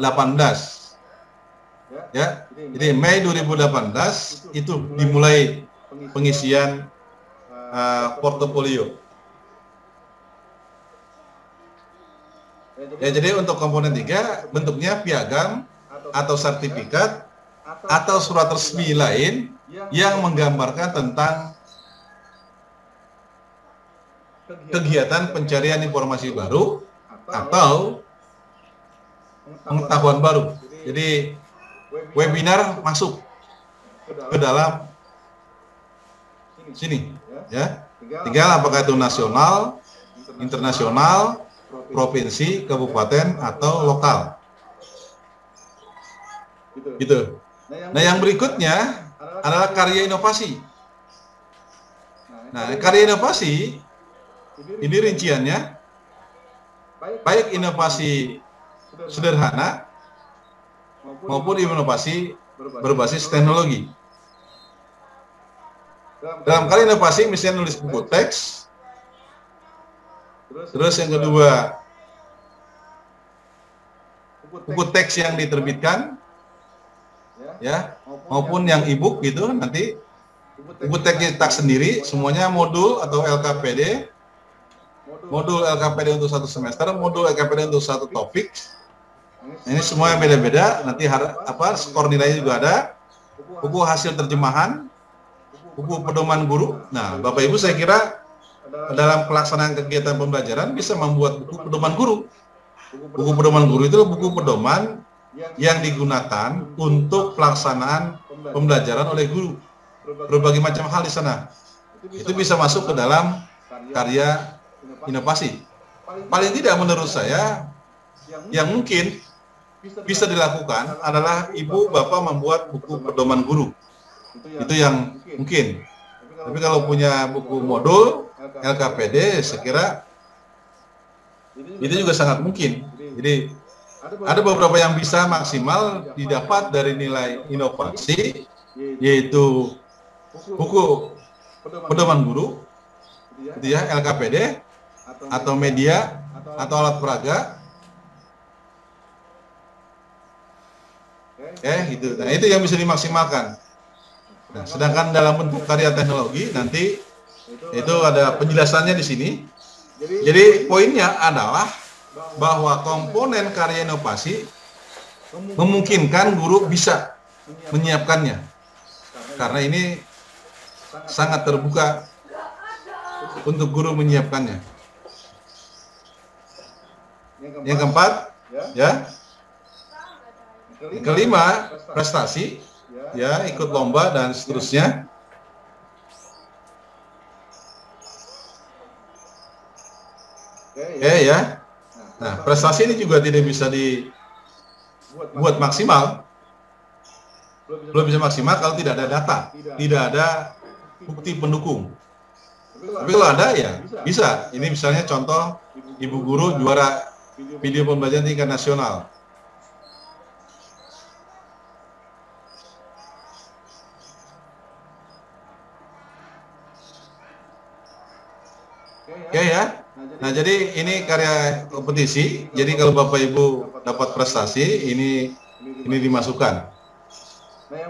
Ya, jadi Mei 2018 itu dimulai pengisian portofolio. Ya, jadi untuk komponen 3 bentuknya piagam atau sertifikat atau surat resmi lain yang menggambarkan tentang kegiatan pencarian informasi baru atau pengetahuan baru. Jadi webinar masuk ke dalam sini, ya. Tinggal apakah itu nasional, internasional, provinsi, kabupaten, atau lokal. Gitu. Nah, yang berikutnya adalah karya inovasi. Nah, karya inovasi ini rinciannya, baik inovasi sederhana maupun inovasi berbasis teknologi. Dalam karya inovasi misalnya nulis buku teks, terus yang kedua buku teks yang diterbitkan, ya, maupun yang e-book gitu, nanti buku teks dicetak sendiri, semuanya modul atau LKPD, modul LKPD untuk satu semester, modul LKPD untuk satu topik. Ini semua yang beda-beda, nanti skor nilainya juga ada, buku hasil terjemahan, buku pedoman guru. Nah, Bapak Ibu saya kira dalam pelaksanaan kegiatan pembelajaran bisa membuat buku pedoman guru. Buku pedoman guru itu buku pedoman yang digunakan untuk pelaksanaan pembelajaran oleh guru. Berbagai macam hal di sana. Itu bisa masuk ke dalam karya inovasi. Paling tidak menurut saya, yang mungkin bisa dilakukan adalah Ibu Bapak membuat buku pedoman guru. Itu yang mungkin. Tapi kalau punya buku modul LKPD, saya kira itu juga sangat mungkin. Jadi ada beberapa yang bisa maksimal didapat dari nilai inovasi, yaitu buku pedoman guru, gitu ya, LKPD, atau media, atau alat peraga. Gitu. Nah, itu yang bisa dimaksimalkan. Nah, sedangkan dalam bentuk karya teknologi nanti itu ada penjelasannya di sini. Jadi poinnya adalah bahwa komponen karya inovasi memungkinkan guru bisa menyiapkannya, karena ini sangat terbuka untuk guru menyiapkannya. Yang keempat, ya. Yang kelima, prestasi, ya, ikut lomba dan seterusnya. Ya. Nah, prestasi ini juga tidak bisa dibuat maksimal. Belum bisa maksimal kalau tidak ada data, tidak ada bukti pendukung. Tapi kalau ada ya bisa. Ini misalnya contoh Ibu Guru juara video pembelajaran tingkat nasional. Oke ya. Nah, jadi ini karya kompetisi. Jadi kalau Bapak Ibu dapat prestasi, ini dimasukkan.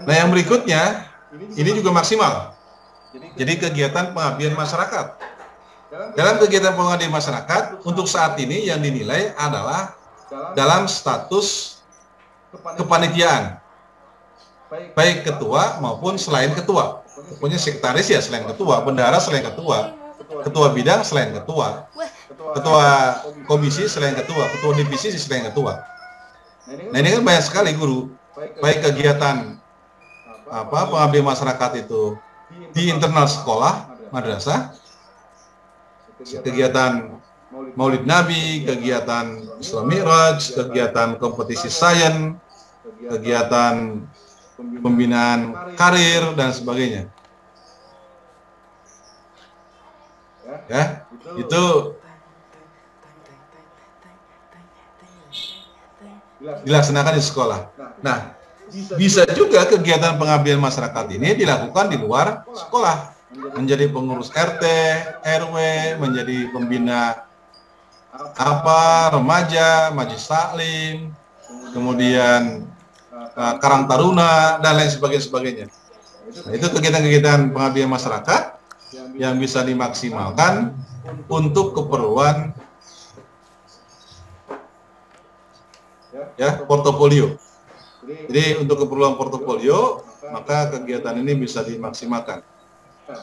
Nah, yang berikutnya ini juga maksimal. Jadi kegiatan pengabdian masyarakat. Dalam kegiatan pengabdian masyarakat untuk saat ini yang dinilai adalah dalam status kepanitiaan, baik ketua maupun selain ketua. Pokoknya sekretaris ya selain ketua, bendahara selain ketua, ketua bidang selain ketua, ketua komisi selain ketua, ketua divisi selain ketua. Nah, ini kan banyak sekali guru, baik kegiatan pengabdian masyarakat itu di internal sekolah, madrasah, kegiatan Maulid Nabi, kegiatan Isra Mi'raj, kegiatan kompetisi sains, kegiatan pembinaan karir dan sebagainya. Ya, itu dilaksanakan di sekolah. Nah, bisa juga kegiatan pengabdian masyarakat ini dilakukan di luar sekolah, menjadi pengurus RT, RW, menjadi pembina remaja, majelis taklim, kemudian Karang Taruna dan lain sebagainya. Nah, itu kegiatan-kegiatan pengabdian masyarakat yang bisa dimaksimalkan untuk keperluan portofolio. Jadi untuk keperluan portofolio, maka kegiatan ini bisa dimaksimalkan.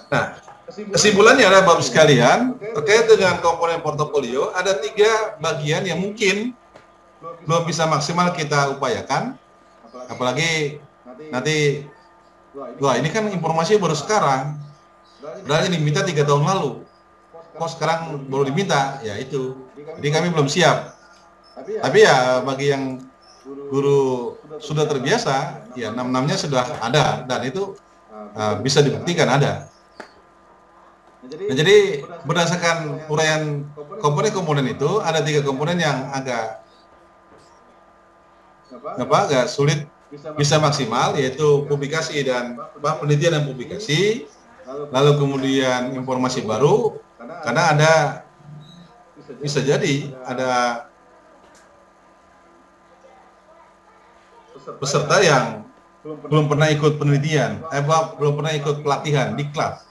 Nah, kesimpulannya adalah Bapak sekalian, terkait dengan komponen portofolio, ada 3 bagian yang mungkin belum bisa maksimal kita upayakan, apalagi nanti, wah ini kan informasi baru sekarang. Padahal ini diminta 3 tahun lalu. Kok sekarang baru diminta? Ya itu. Jadi kami belum siap. Tapi ya bagi yang guru sudah terbiasa, ya 66-nya sudah ada dan itu bisa dibuktikan ada. Nah, jadi berdasarkan uraian komponen-komponen itu ada 3 komponen yang agak sulit bisa maksimal, yaitu publikasi dan penelitian dan publikasi, lalu kemudian informasi baru, karena ada bisa jadi ada peserta yang belum pernah ikut penelitian, belum pernah ikut pelatihan di kelas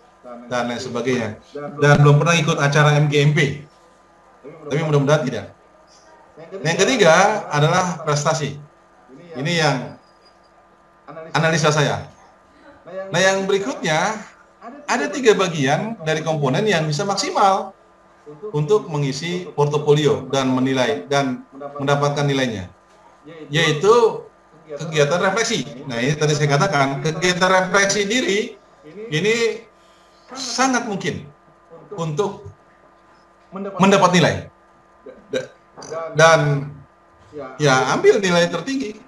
dan lain sebagainya, dan belum pernah ikut acara MGMP. Tapi mudah-mudahan tidak. Yang ketiga adalah prestasi. Ini yang analisa saya. Nah, yang berikutnya ada 3 bagian dari komponen yang bisa maksimal untuk mengisi portofolio dan menilai dan mendapatkan nilainya, yaitu kegiatan refleksi. Nah, ini tadi saya katakan, kegiatan refleksi diri ini sangat mungkin untuk mendapat nilai dan ya ambil nilai tertinggi,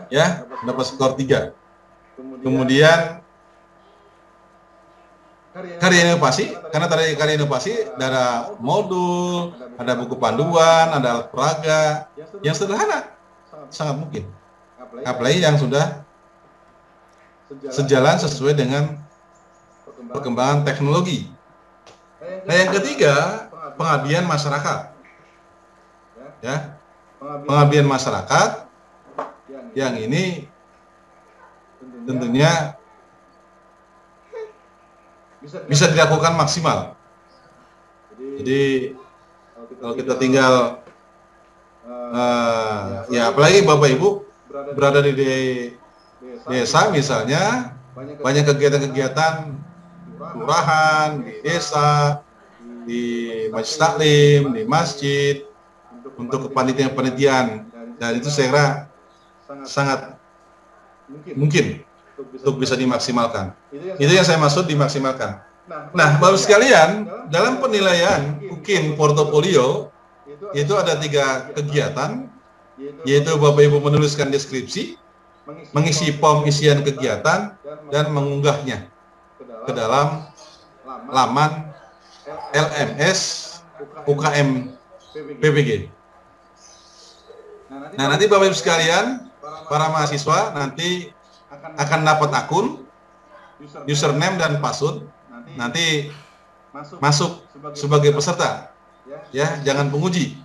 ya dapat skor 3. Kemudian karya inovasi, karena tadi karya inovasi ada modul, ada buku panduan, ada alat peraga yang sederhana, sangat mungkin. Apalagi yang sudah sejalan sesuai dengan perkembangan teknologi. Nah, yang ketiga, pengabdian masyarakat. Ya, pengabdian masyarakat yang ini tentunya bisa dilakukan maksimal. Jadi kalau kita tinggal ya apalagi Bapak Ibu berada di desa misalnya, banyak kegiatan-kegiatan kelurahan, di desa, di majelis taklim, di masjid, untuk kepanitiaan-panitiaan, dan itu saya kira sangat mungkin untuk bisa dimaksimalkan. Itu yang saya maksud dimaksimalkan. Nah, Bapak sekalian, dalam penilaian UKIM portofolio itu ada 3 kegiatan, yaitu Bapak Ibu menuliskan deskripsi, mengisi form isian kegiatan, dan mengunggahnya ke dalam laman LMS UKM PPG. Nah, nanti Bapak Ibu sekalian, para mahasiswa nanti akan dapat akun, username dan password, nanti masuk sebagai peserta, ya, jangan penguji,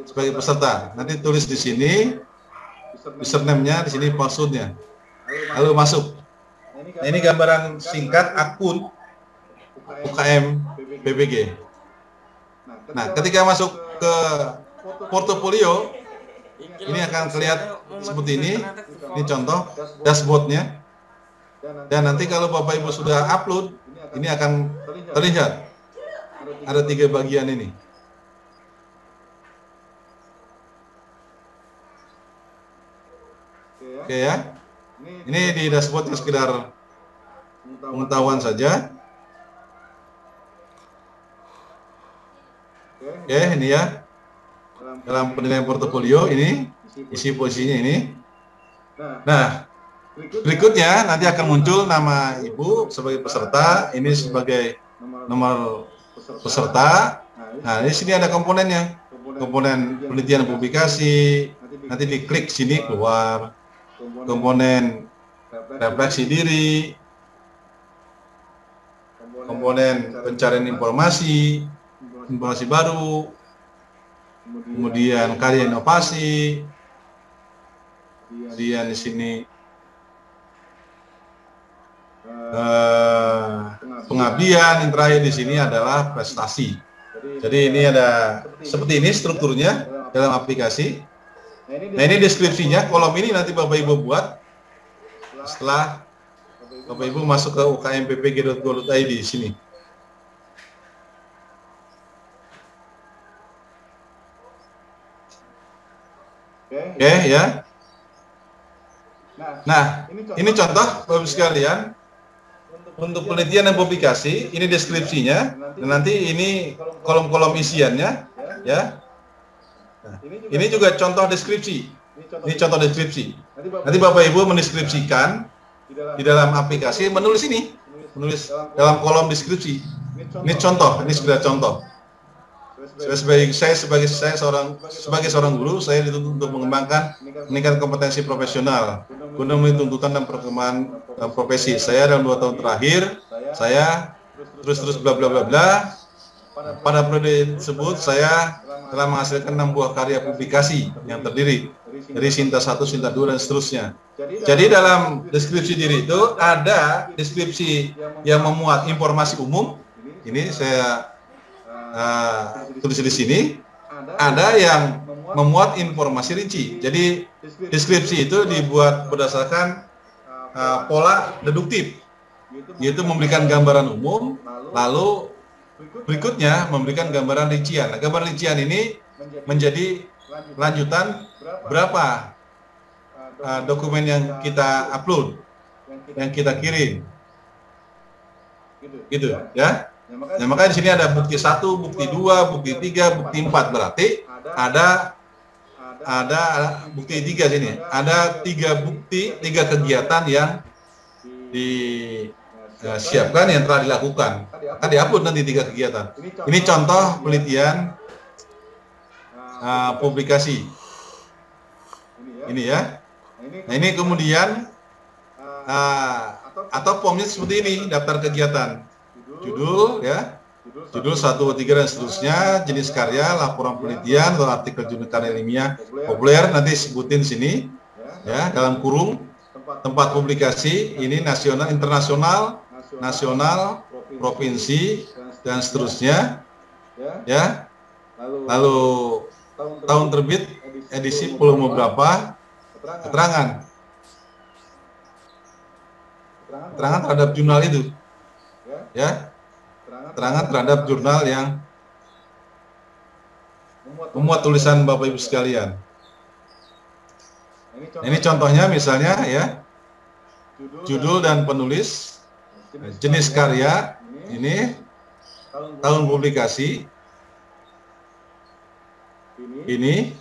sebagai peserta. Nanti tulis di sini username-nya, di sini password-nya, lalu masuk. Nah, ini gambaran singkat akun UKM PPG. Nah, ketika masuk ke portofolio, ini akan terlihat seperti ini contoh dashboard-nya. Dan nanti kalau Bapak Ibu sudah upload, ini akan terlihat ada 3 bagian ini. Oke ya, ini di dashboardnya sekedar pengetahuan saja. Oke, ini ya, dalam penilaian portofolio ini isi posisinya ini. Nah, berikutnya nanti akan muncul nama Ibu sebagai peserta, ini sebagai nomor peserta. Nah, di sini ada komponennya, komponen penelitian publikasi. Nanti diklik sini keluar komponen refleksi diri, komponen pencarian informasi baru, kemudian karya inovasi, kemudian di sini pengabdian, yang terakhir di sini adalah prestasi. Jadi ini ada seperti ini strukturnya dalam aplikasi. Nah, ini deskripsinya, kolom ini nanti Bapak Ibu buat setelah Bapak Ibu masuk ke ukmppg.go.id di sini. Oke ya. Nah, ini contoh Bapak sekalian Untuk penelitian dan publikasi, ini deskripsinya, dan nanti ini kolom-kolom isiannya, ya. Nah, ini juga contoh deskripsi. Ini contoh deskripsi. Nanti Bapak Ibu mendeskripsikan di dalam aplikasi, menulis ini, menulis dalam kolom deskripsi. Ini contoh, ini sudah contoh. Saya sebagai seorang guru, saya dituntut untuk mengembangkan meningkatkan kompetensi profesional guna memenuhi tuntutan dan perkembangan profesi. Saya dalam 2 tahun terakhir, saya terus bla bla bla bla. Pada periode tersebut saya telah menghasilkan 6 buah karya publikasi yang terdiri dari Sinta 1, Sinta 2 dan seterusnya. Jadi dalam deskripsi diri itu ada deskripsi yang memuat informasi umum. Ini saya tulis di sini. Ada yang memuat informasi rinci. Jadi deskripsi itu dibuat berdasarkan pola deduktif, yaitu memberikan gambaran umum, lalu berikutnya memberikan gambaran rincian. Nah, gambaran rincian ini menjadi lanjutan berapa dokumen yang kita upload, yang kita kirim, gitu ya. Nah, makanya di sini ada bukti 1, bukti 2, bukti 3, bukti 4, berarti ada bukti 3 sini. Ada 3 bukti, 3 kegiatan yang disiapkan yang telah dilakukan. Akan diupload nanti 3 kegiatan. Ini contoh penelitian publikasi. Ini ya. Nah, ini kemudian atau formnya seperti ini, daftar kegiatan. Judul ya, judul 1, 2, 3 dan seterusnya, jenis karya, laporan penelitian atau artikel jurnal karya ilmiah populer, nanti sebutin sini ya, dalam kurung tempat publikasi, ini nasional, internasional, nasional, provinsi dan seterusnya ya. Lalu tahun terbit, edisi, volume berapa, keterangan terhadap jurnal itu ya, keterangan terhadap jurnal yang memuat tulisan Bapak Ibu sekalian. Ini contohnya misalnya ya, judul dan penulis, jenis karya, ini tahun publikasi, ini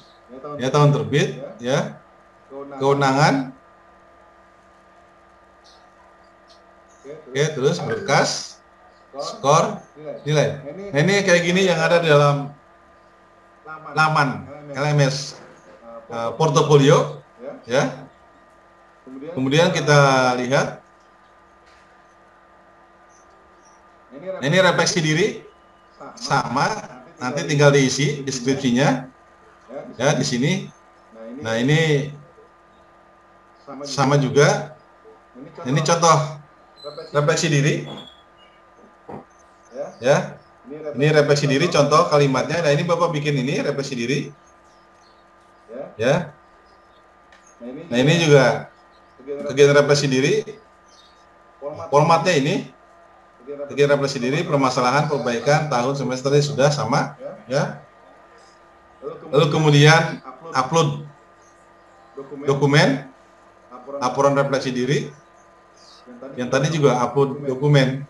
ya tahun terbit ya, kewenangan, oke, terus berkas, skor, nilai. Nah, ini kayak gini yang ada di dalam laman LMS portofolio ya. Kemudian kita lihat, nah, ini refleksi diri sama, nanti tinggal diisi deskripsinya ya di sini. Nah, ini sama juga. Ini contoh refleksi diri ya. Ini refleksi diri, contoh kalimatnya. Nah, ini Bapak bikin ini refleksi diri ya. Nah, ini juga kegiatan refleksi diri, formatnya ini kegiatan refleksi diri, permasalahan, perbaikan, tahun, semester, sudah sama ya. Lalu kemudian upload dokumen, laporan refleksi diri, yang tadi juga upload dokumen.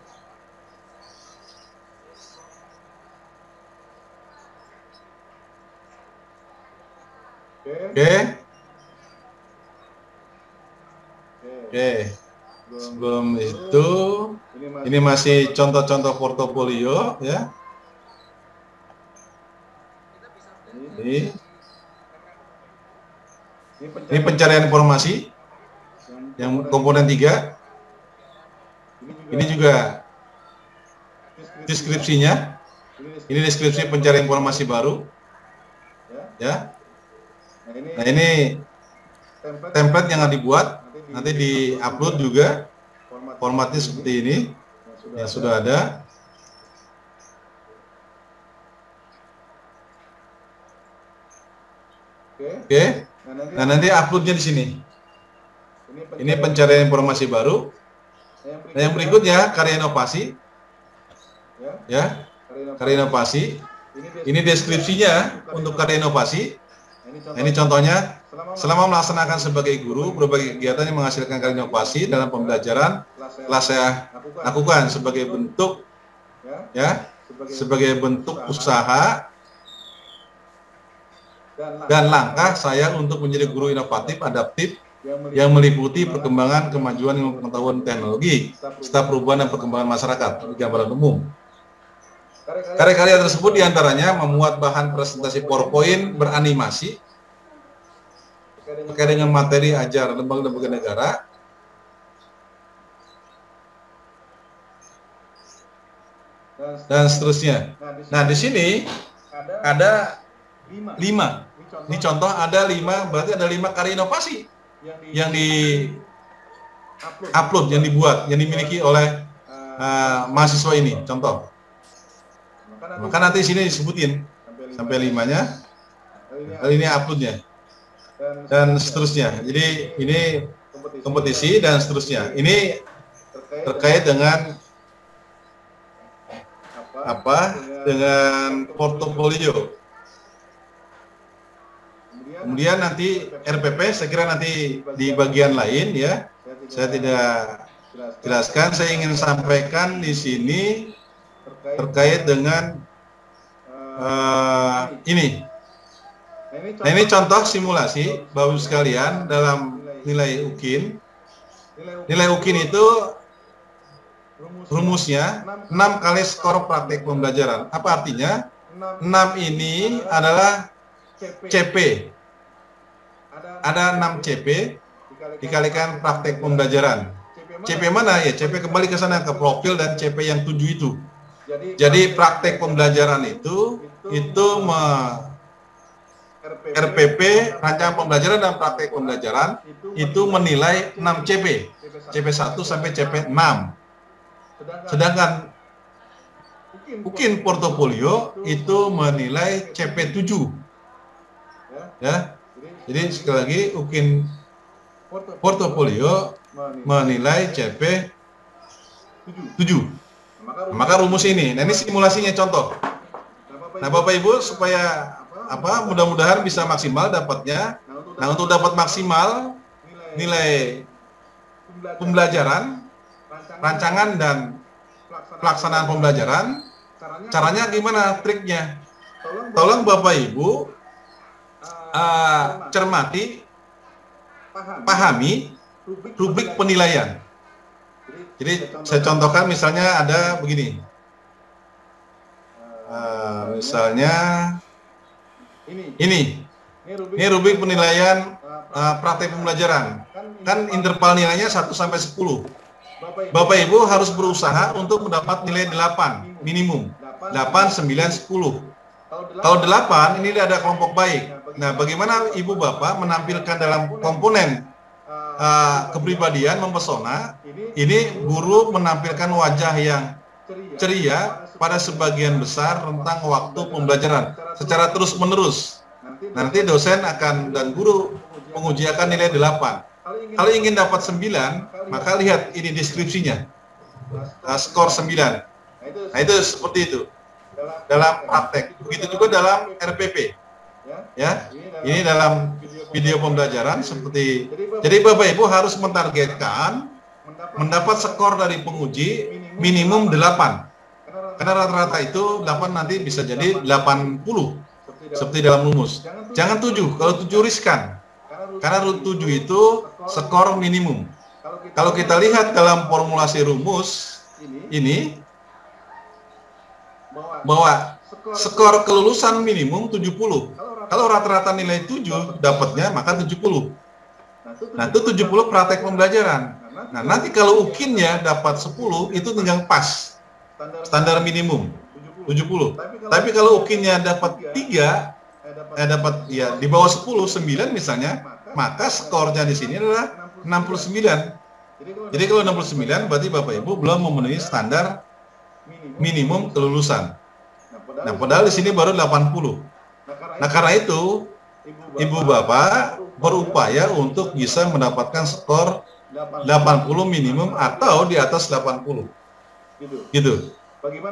Oke. Sebelum itu, ini masih contoh-contoh portofolio ya. Ini pencarian informasi yang komponen 3. Ini juga deskripsinya. Ini deskripsi pencarian informasi baru ya. Nah, ini template yang dibuat, nanti di-upload juga, formatnya seperti ini yang sudah ada. Oke. Nah, nanti uploadnya di sini. Ini pencarian informasi baru. Nah, yang berikutnya karya inovasi ya, karya inovasi. Ini deskripsinya untuk karya inovasi. Nah, ini contohnya, selama melaksanakan sebagai guru, berbagai kegiatan yang menghasilkan karya inovasi dalam pembelajaran telah saya lakukan sebagai bentuk sebagai bentuk usaha dan langkah saya untuk menjadi guru inovatif, adaptif yang meliputi perkembangan kemajuan ilmu pengetahuan teknologi serta perubahan dan perkembangan masyarakat di gambaran umum. Karya-karya tersebut diantaranya memuat bahan presentasi PowerPoint beranimasi terkait dengan materi ajar lembaga-lembaga negara, dan seterusnya. Nah, di sini ada 5. Ini contoh ada 5, berarti ada 5 karya inovasi yang di upload, yang dibuat, yang dimiliki oleh mahasiswa ini. Contoh. Maka nanti sini disebutin sampai 5-nya. Ini uploadnya dan seterusnya. Jadi ini kompetisi dan seterusnya. Ini terkait dengan dengan portofolio. Kemudian nanti RPP, saya kira nanti di bagian lain ya, saya tidak jelaskan. Saya ingin sampaikan di sini terkait dengan ini. Nah, ini contoh simulasi Bapak-Ibu sekalian dalam nilai UKIN. Nilai UKIN itu rumusnya 6 kali skor praktek pembelajaran. Apa artinya? 6 ini adalah CP. Ada 6 CP dikalikan praktek pembelajaran. CP mana ya? CP kembali ke sana ke profil dan CP yang 7 itu. Jadi praktek pembelajaran itu RPP, rancangan pembelajaran dan praktek pembelajaran itu menilai 6 CP. CP1 sampai CP6. Sedangkan UKIN portofolio itu menilai CP7. Ya. Jadi sekali lagi UKIN portofolio menilai CP7. Maka rumus ini. Nah, ini simulasinya contoh. Nah, Bapak Ibu supaya mudah-mudahan bisa maksimal dapatnya. Nah, untuk dapat maksimal nilai pembelajaran, rancangan dan pelaksanaan pembelajaran, caranya gimana triknya? Tolong Bapak Ibu cermati, pahami rubrik penilaian. Jadi saya contohkan misalnya ada begini. Misalnya ini rubrik penilaian praktek pembelajaran. Kan interval nilainya 1 sampai 10. Bapak Ibu harus berusaha untuk mendapat nilai 8 minimum. 8, 9, 10. Kalau 8 ini ada kelompok baik. Nah, bagaimana Ibu Bapak menampilkan dalam komponen kepribadian mempesona? Ini guru menampilkan wajah yang ceria pada sebagian besar rentang waktu pembelajaran secara terus-menerus. Nanti dosen dan guru menguji akan nilai 8. Kalau ingin dapat 9, maka lihat ini deskripsinya. Skor 9. Nah, itu seperti itu dalam praktek. Begitu juga dalam RPP. Ya, ini dalam video pembelajaran seperti. Jadi Bapak Ibu harus mentargetkan mendapat skor dari penguji minimum 8. Karena rata-rata itu 8 nanti bisa jadi 80 seperti dalam rumus. Jangan 7, kalau 7 riskan. Karena 7 itu skor minimum. Kalau kita lihat dalam formulasi rumus ini bahwa skor kelulusan minimum 70. Kalau rata-rata nilai 7 dapatnya maka 70. Nah, itu 70 praktek pembelajaran. Nah, nanti kalau UKIN-nya dapat 10 itu tinggal pas. Standar minimum 70. Tapi kalau UKIN-nya dapat 3 dapat ya di bawah 10, 9 misalnya, maka skornya di sini adalah 69. Jadi kalau 69 berarti Bapak Ibu belum memenuhi standar minimum kelulusan. Nah, padahal di sini baru 80. Nah, karena itu Ibu Bapak berupaya untuk bisa mendapatkan skor 80 minimum atau di atas 80. Gitu.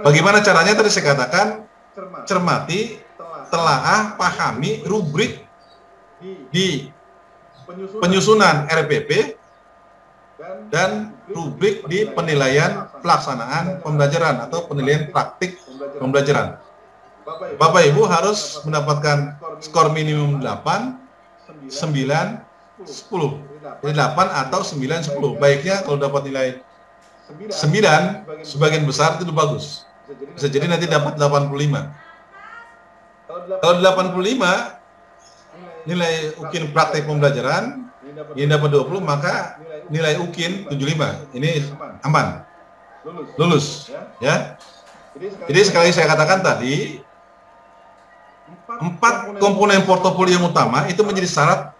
Bagaimana caranya tadi saya katakan, cermati, telaah, pahami rubrik di penyusunan RPP dan rubrik di penilaian pelaksanaan pembelajaran atau penilaian praktik pembelajaran. Bapak Ibu harus mendapatkan skor minimum 8, 9, 10. Jadi 8 atau 9, 10. Baiknya kalau dapat nilai 9, sebagian besar itu bagus. Bisa jadi nanti dapat 85. Kalau 85, nilai UKIN praktik pembelajaran, ini dapat 20, maka nilai UKIN 75. Ini aman. Lulus. Ya. Jadi sekali saya katakan tadi, 4 komponen portofolio yang utama itu menjadi syarat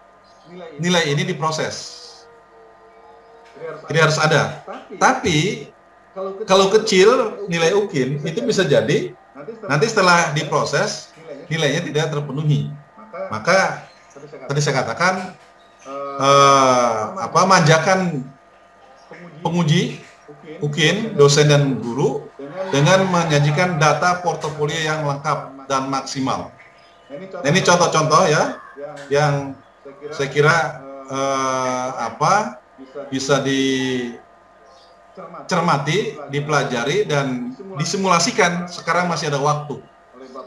nilai ini diproses. Jadi harus ada. Tapi kalau kecil nilai UKIN itu bisa jadi nanti setelah diproses nilainya tidak terpenuhi. Maka tadi saya katakan manjakan penguji UKIN, dosen dan guru dengan menyajikan data portofolio yang lengkap dan maksimal. Nah, ini contoh-contoh ya yang saya kira bisa dicermati, dipelajari dan disimulasikan. Sekarang masih ada waktu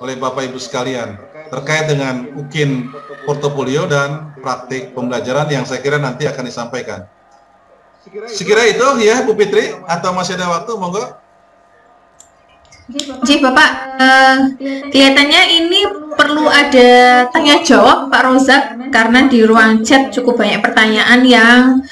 oleh Bapak Ibu sekalian terkait dengan UKIN portofolio dan praktik pembelajaran yang saya kira nanti akan disampaikan. Sekira itu ya Bu Fitri, atau masih ada waktu, monggo. Ji Bapak, kelihatannya ini perlu ada tanya jawab Pak Rozak, karena di ruang chat cukup banyak pertanyaan yang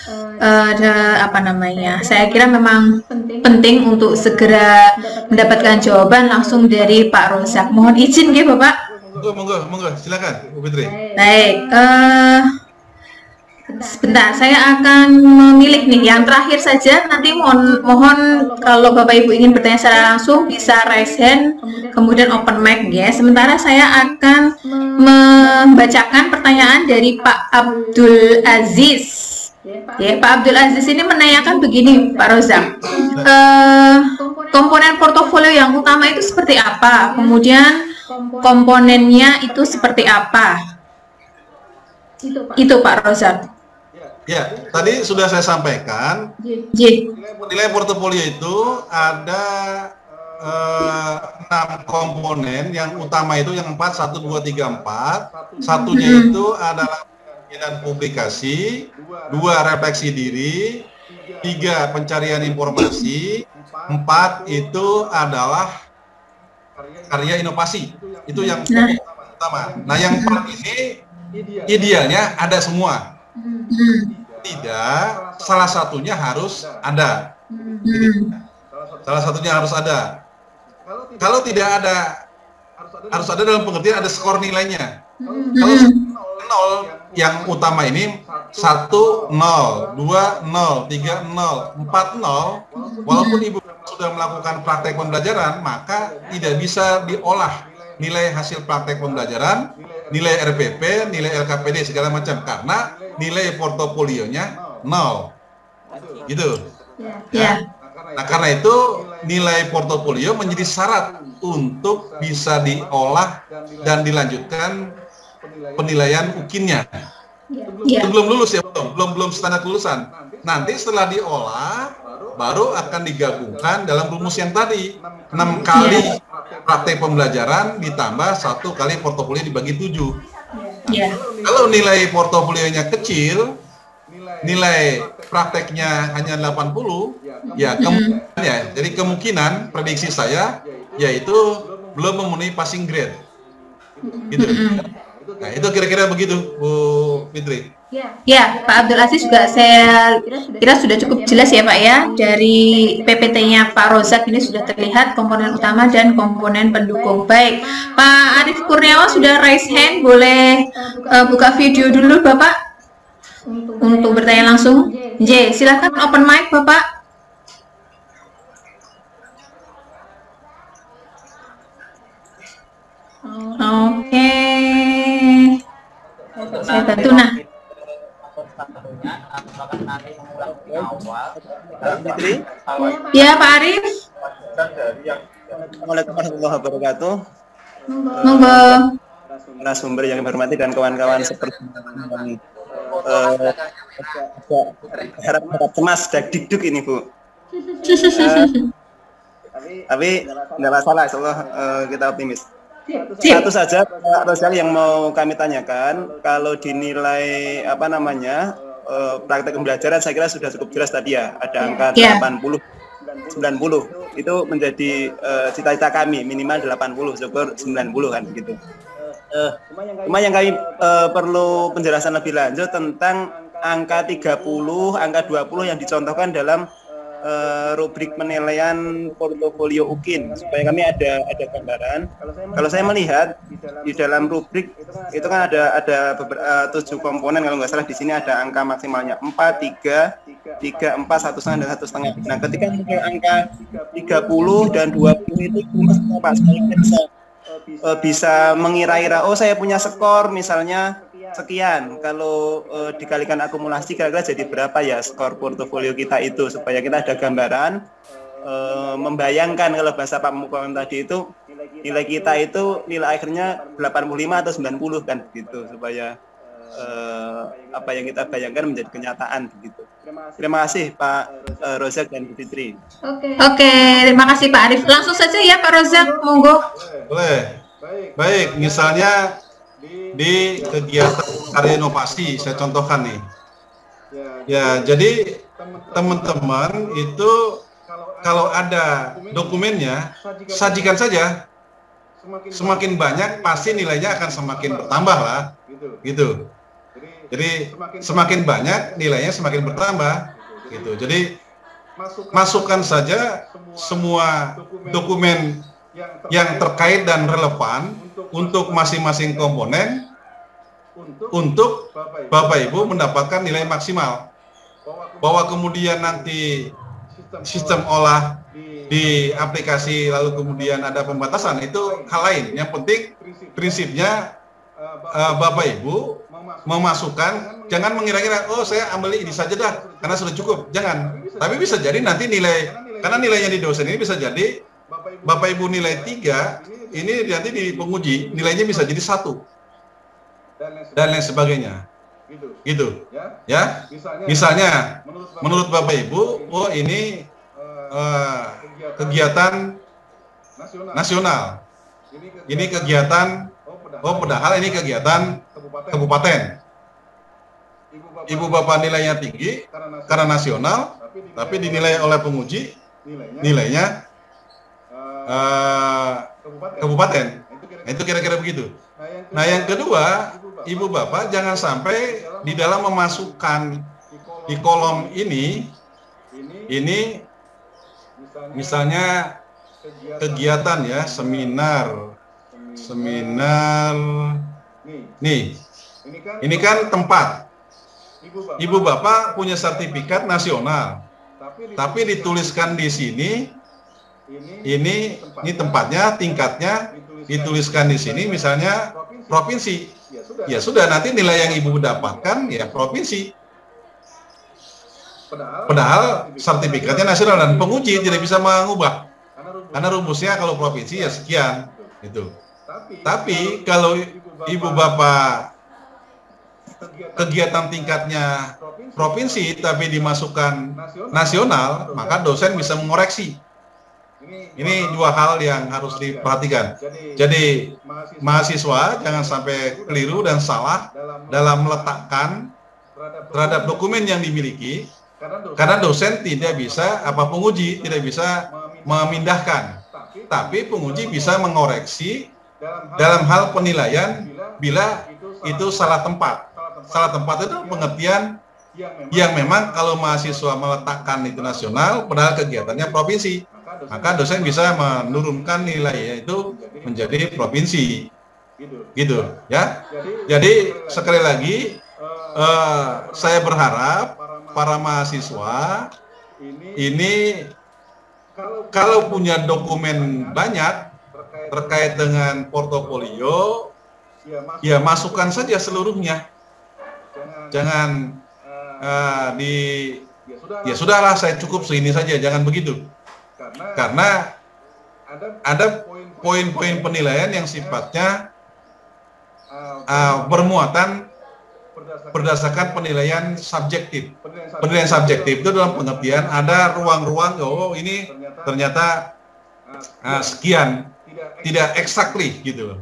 saya kira memang penting untuk segera mendapatkan jawaban langsung dari Pak Rozak. Mohon izin ya Bapak. Monggo, silakan Bu Fitri. Baik, sebentar, saya akan memilih nih yang terakhir saja. Nanti mohon kalau Bapak Ibu ingin bertanya secara langsung bisa raise hand, kemudian open mic ya. Sementara saya akan membacakan pertanyaan dari Pak Abdul Aziz. Ya, Pak Abdul Aziz ini menanyakan begini, Pak Rozak. Komponen portofolio yang utama itu seperti apa? Kemudian komponennya itu seperti apa? Itu Pak Rozak. Ya, tadi sudah saya sampaikan. Nilai portofolio itu ada 6 komponen. Yang utama itu yang 4, 1, 2, 3, 4. Satunya itu adalah dan publikasi, 2 refleksi diri, 3 pencarian informasi, 4 itu adalah karya inovasi. Itu yang utama. Nah, yang 4 ini idealnya ada semua. Tidak, salah satunya harus ada. Salah satunya harus ada. Kalau tidak ada, harus ada dalam pengertian ada skor nilainya. Kalau 0 yang utama ini 1, 0, 2, 0, 3, 0, 4, 0, walaupun Ibu sudah melakukan praktek pembelajaran, maka tidak bisa diolah nilai hasil praktek pembelajaran, nilai RPP, nilai LKPD segala macam, karena nilai portofolionya 0. Gitu. Ya. Nah, karena itu nilai portofolio menjadi syarat untuk bisa diolah dan dilanjutkan penilaian UKIN-nya. Itu belum lulus ya, belum standar lulusan. Nanti setelah diolah baru akan digabungkan dalam rumus yang tadi, 6 kali praktek pembelajaran ditambah 1 kali portofolio dibagi 7. Kalau nilai portofolionya kecil, nilai prakteknya hanya 80, ya jadi kemungkinan prediksi saya yaitu belum memenuhi passing grade. Gitu. Nah, itu kira-kira begitu, Bu Fitri. Ya, Pak Abdul Aziz juga saya kira sudah cukup jelas ya Pak ya. Dari PPT-nya Pak Rozak ini sudah terlihat komponen utama dan komponen pendukung. Baik, Pak Arif Kurniawan sudah raise hand, boleh buka video dulu Bapak untuk bertanya langsung. J, silakan open mic Bapak. Oke. Saya bantu nah. Ya Pak Arif. Assalamualaikum warahmatullahi wabarakatuh. Monggo. Narasumber yang hormati dan kawan-kawan seperti harap cemas dan dikduk ini Bu. Tapi nggak masalah, insyaallah kita optimis. Satu saja Pak Rozali yang mau kami tanyakan, kalau dinilai apa namanya praktek pembelajaran saya kira sudah cukup jelas tadi ya, ada angka 80, 90 itu menjadi cita-cita kami minimal 80, syukur 90 kan begitu. Cuma yang kami perlu penjelasan lebih lanjut tentang angka 30, angka 20 yang dicontohkan dalam rubrik penilaian portofolio UKIN supaya kami ada gambaran. Kalau saya melihat di dalam rubrik itu kan ada beberapa 7 komponen, kalau nggak salah di sini ada angka maksimalnya 4, 3, 4, 1,5 dan 1,5. Nah, ketika muncul angka 30 dan 20 itu Pak, bisa mengira-ira, oh saya punya skor misalnya sekian, kalau dikalikan akumulasi kira-kira jadi berapa ya skor portofolio kita itu, supaya kita ada gambaran membayangkan kalau bahasa Pak Mukawan tadi itu nilai kita itu nilai akhirnya 85 atau 90 kan begitu, supaya apa yang kita bayangkan menjadi kenyataan begitu. Terima kasih Pak Rozak dan Bu Fitri. Oke, terima kasih Pak Arif. Langsung saja ya Pak Rozak, monggo. Boleh. Baik, misalnya di kegiatan karya inovasi saya contohkan nih. Ya, jadi teman-teman itu kalau ada dokumennya sajikan saja. Semakin banyak pasti nilainya akan semakin bertambah lah. Gitu. Jadi semakin banyak nilainya semakin bertambah gitu. Jadi masukkan saja semua dokumen yang terkait dan relevan untuk masing-masing komponen untuk Bapak Ibu mendapatkan nilai maksimal. Bahwa kemudian nanti sistem olah di aplikasi lalu kemudian ada pembatasan, itu hal lain. Yang penting prinsipnya Bapak Ibu memasukkan, jangan mengira-kira oh saya ambil ini saja dah karena sudah cukup, jangan. Tapi bisa jadi nanti nilai, karena nilainya di dosen ini bisa jadi Bapak Ibu nilai 3, ini nanti di penguji nilainya bisa jadi 1 dan lain sebagainya. Gitu. Ya. Misalnya menurut Bapak Ibu, oh ini kegiatan nasional. Ini kegiatan padahal ini kegiatan kabupaten. Ibu Bapak nilainya tinggi karena nasional, tapi dinilai oleh penguji nilainya kabupaten. Nah, itu kira-kira begitu. Nah, yang kedua, Ibu Bapak jangan sampai di dalam memasukkan di kolom ini misalnya kegiatan ya, seminar nih. Ini kan tempat. Ibu Bapak punya sertifikat nasional. Tapi dituliskan di sini ini tempatnya, tingkatnya dituliskan di sini misalnya provinsi. Ya sudah, nanti nilai yang Ibu dapatkan ya provinsi. Padahal sertifikatnya nasional dan penguji tidak bisa mengubah. Karena rumusnya kalau provinsi ya sekian gitu. Tapi kalau Ibu Bapak kegiatan tingkatnya provinsi tapi dimasukkan nasional, maka dosen bisa mengoreksi. Ini dua hal yang harus diperhatikan. Jadi mahasiswa jangan sampai keliru dan salah dalam meletakkan terhadap dokumen yang dimiliki, karena dosen tidak bisa, penguji tidak bisa memindahkan, tapi penguji bisa mengoreksi dalam hal penilaian bila itu salah tempat. Salah tempat itu pengertian yang memang kalau mahasiswa meletakkan itu nasional padahal kegiatannya provinsi, maka dosen bisa menurunkan nilainya itu menjadi provinsi, gitu ya. Jadi sekali lagi saya berharap para mahasiswa ini kalau punya dokumen banyak terkait dengan portofolio, ya masukkan saja seluruhnya. Jangan ya sudahlah saya cukup segini saja, jangan begitu. Karena ada poin-poin penilaian yang sifatnya bermuatan berdasarkan penilaian subjektif. Penilaian subjektif itu dalam pengertian ada ruang-ruang, oh ini ternyata sekian, tidak exactly gitu.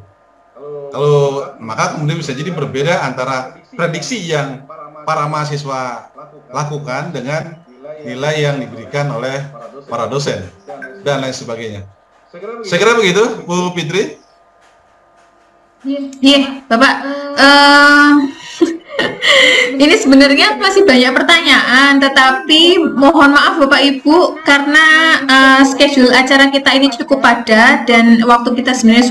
Kalau maka kemudian bisa jadi berbeda antara prediksi yang para mahasiswa lakukan dengan nilai yang diberikan oleh para dosen dan lain sebagainya. Saya kira begitu, Bu Fitri. Iya, Bapak. Ini sebenarnya masih banyak pertanyaan, tetapi mohon maaf Bapak Ibu karena schedule acara kita ini cukup padat dan waktu kita sebenarnya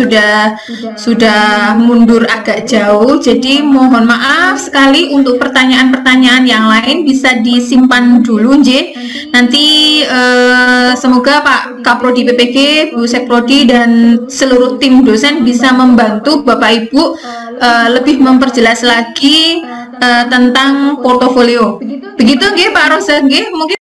sudah mundur agak jauh. Jadi mohon maaf sekali untuk pertanyaan-pertanyaan yang lain bisa disimpan dulu, Nj. Nanti semoga Pak Kaprodi PPG, Bu Sekprodi dan seluruh tim dosen bisa membantu Bapak Ibu lebih memperjelas lagi tentang portofolio. Begitu nggih Pak Rosa nggih, mungkin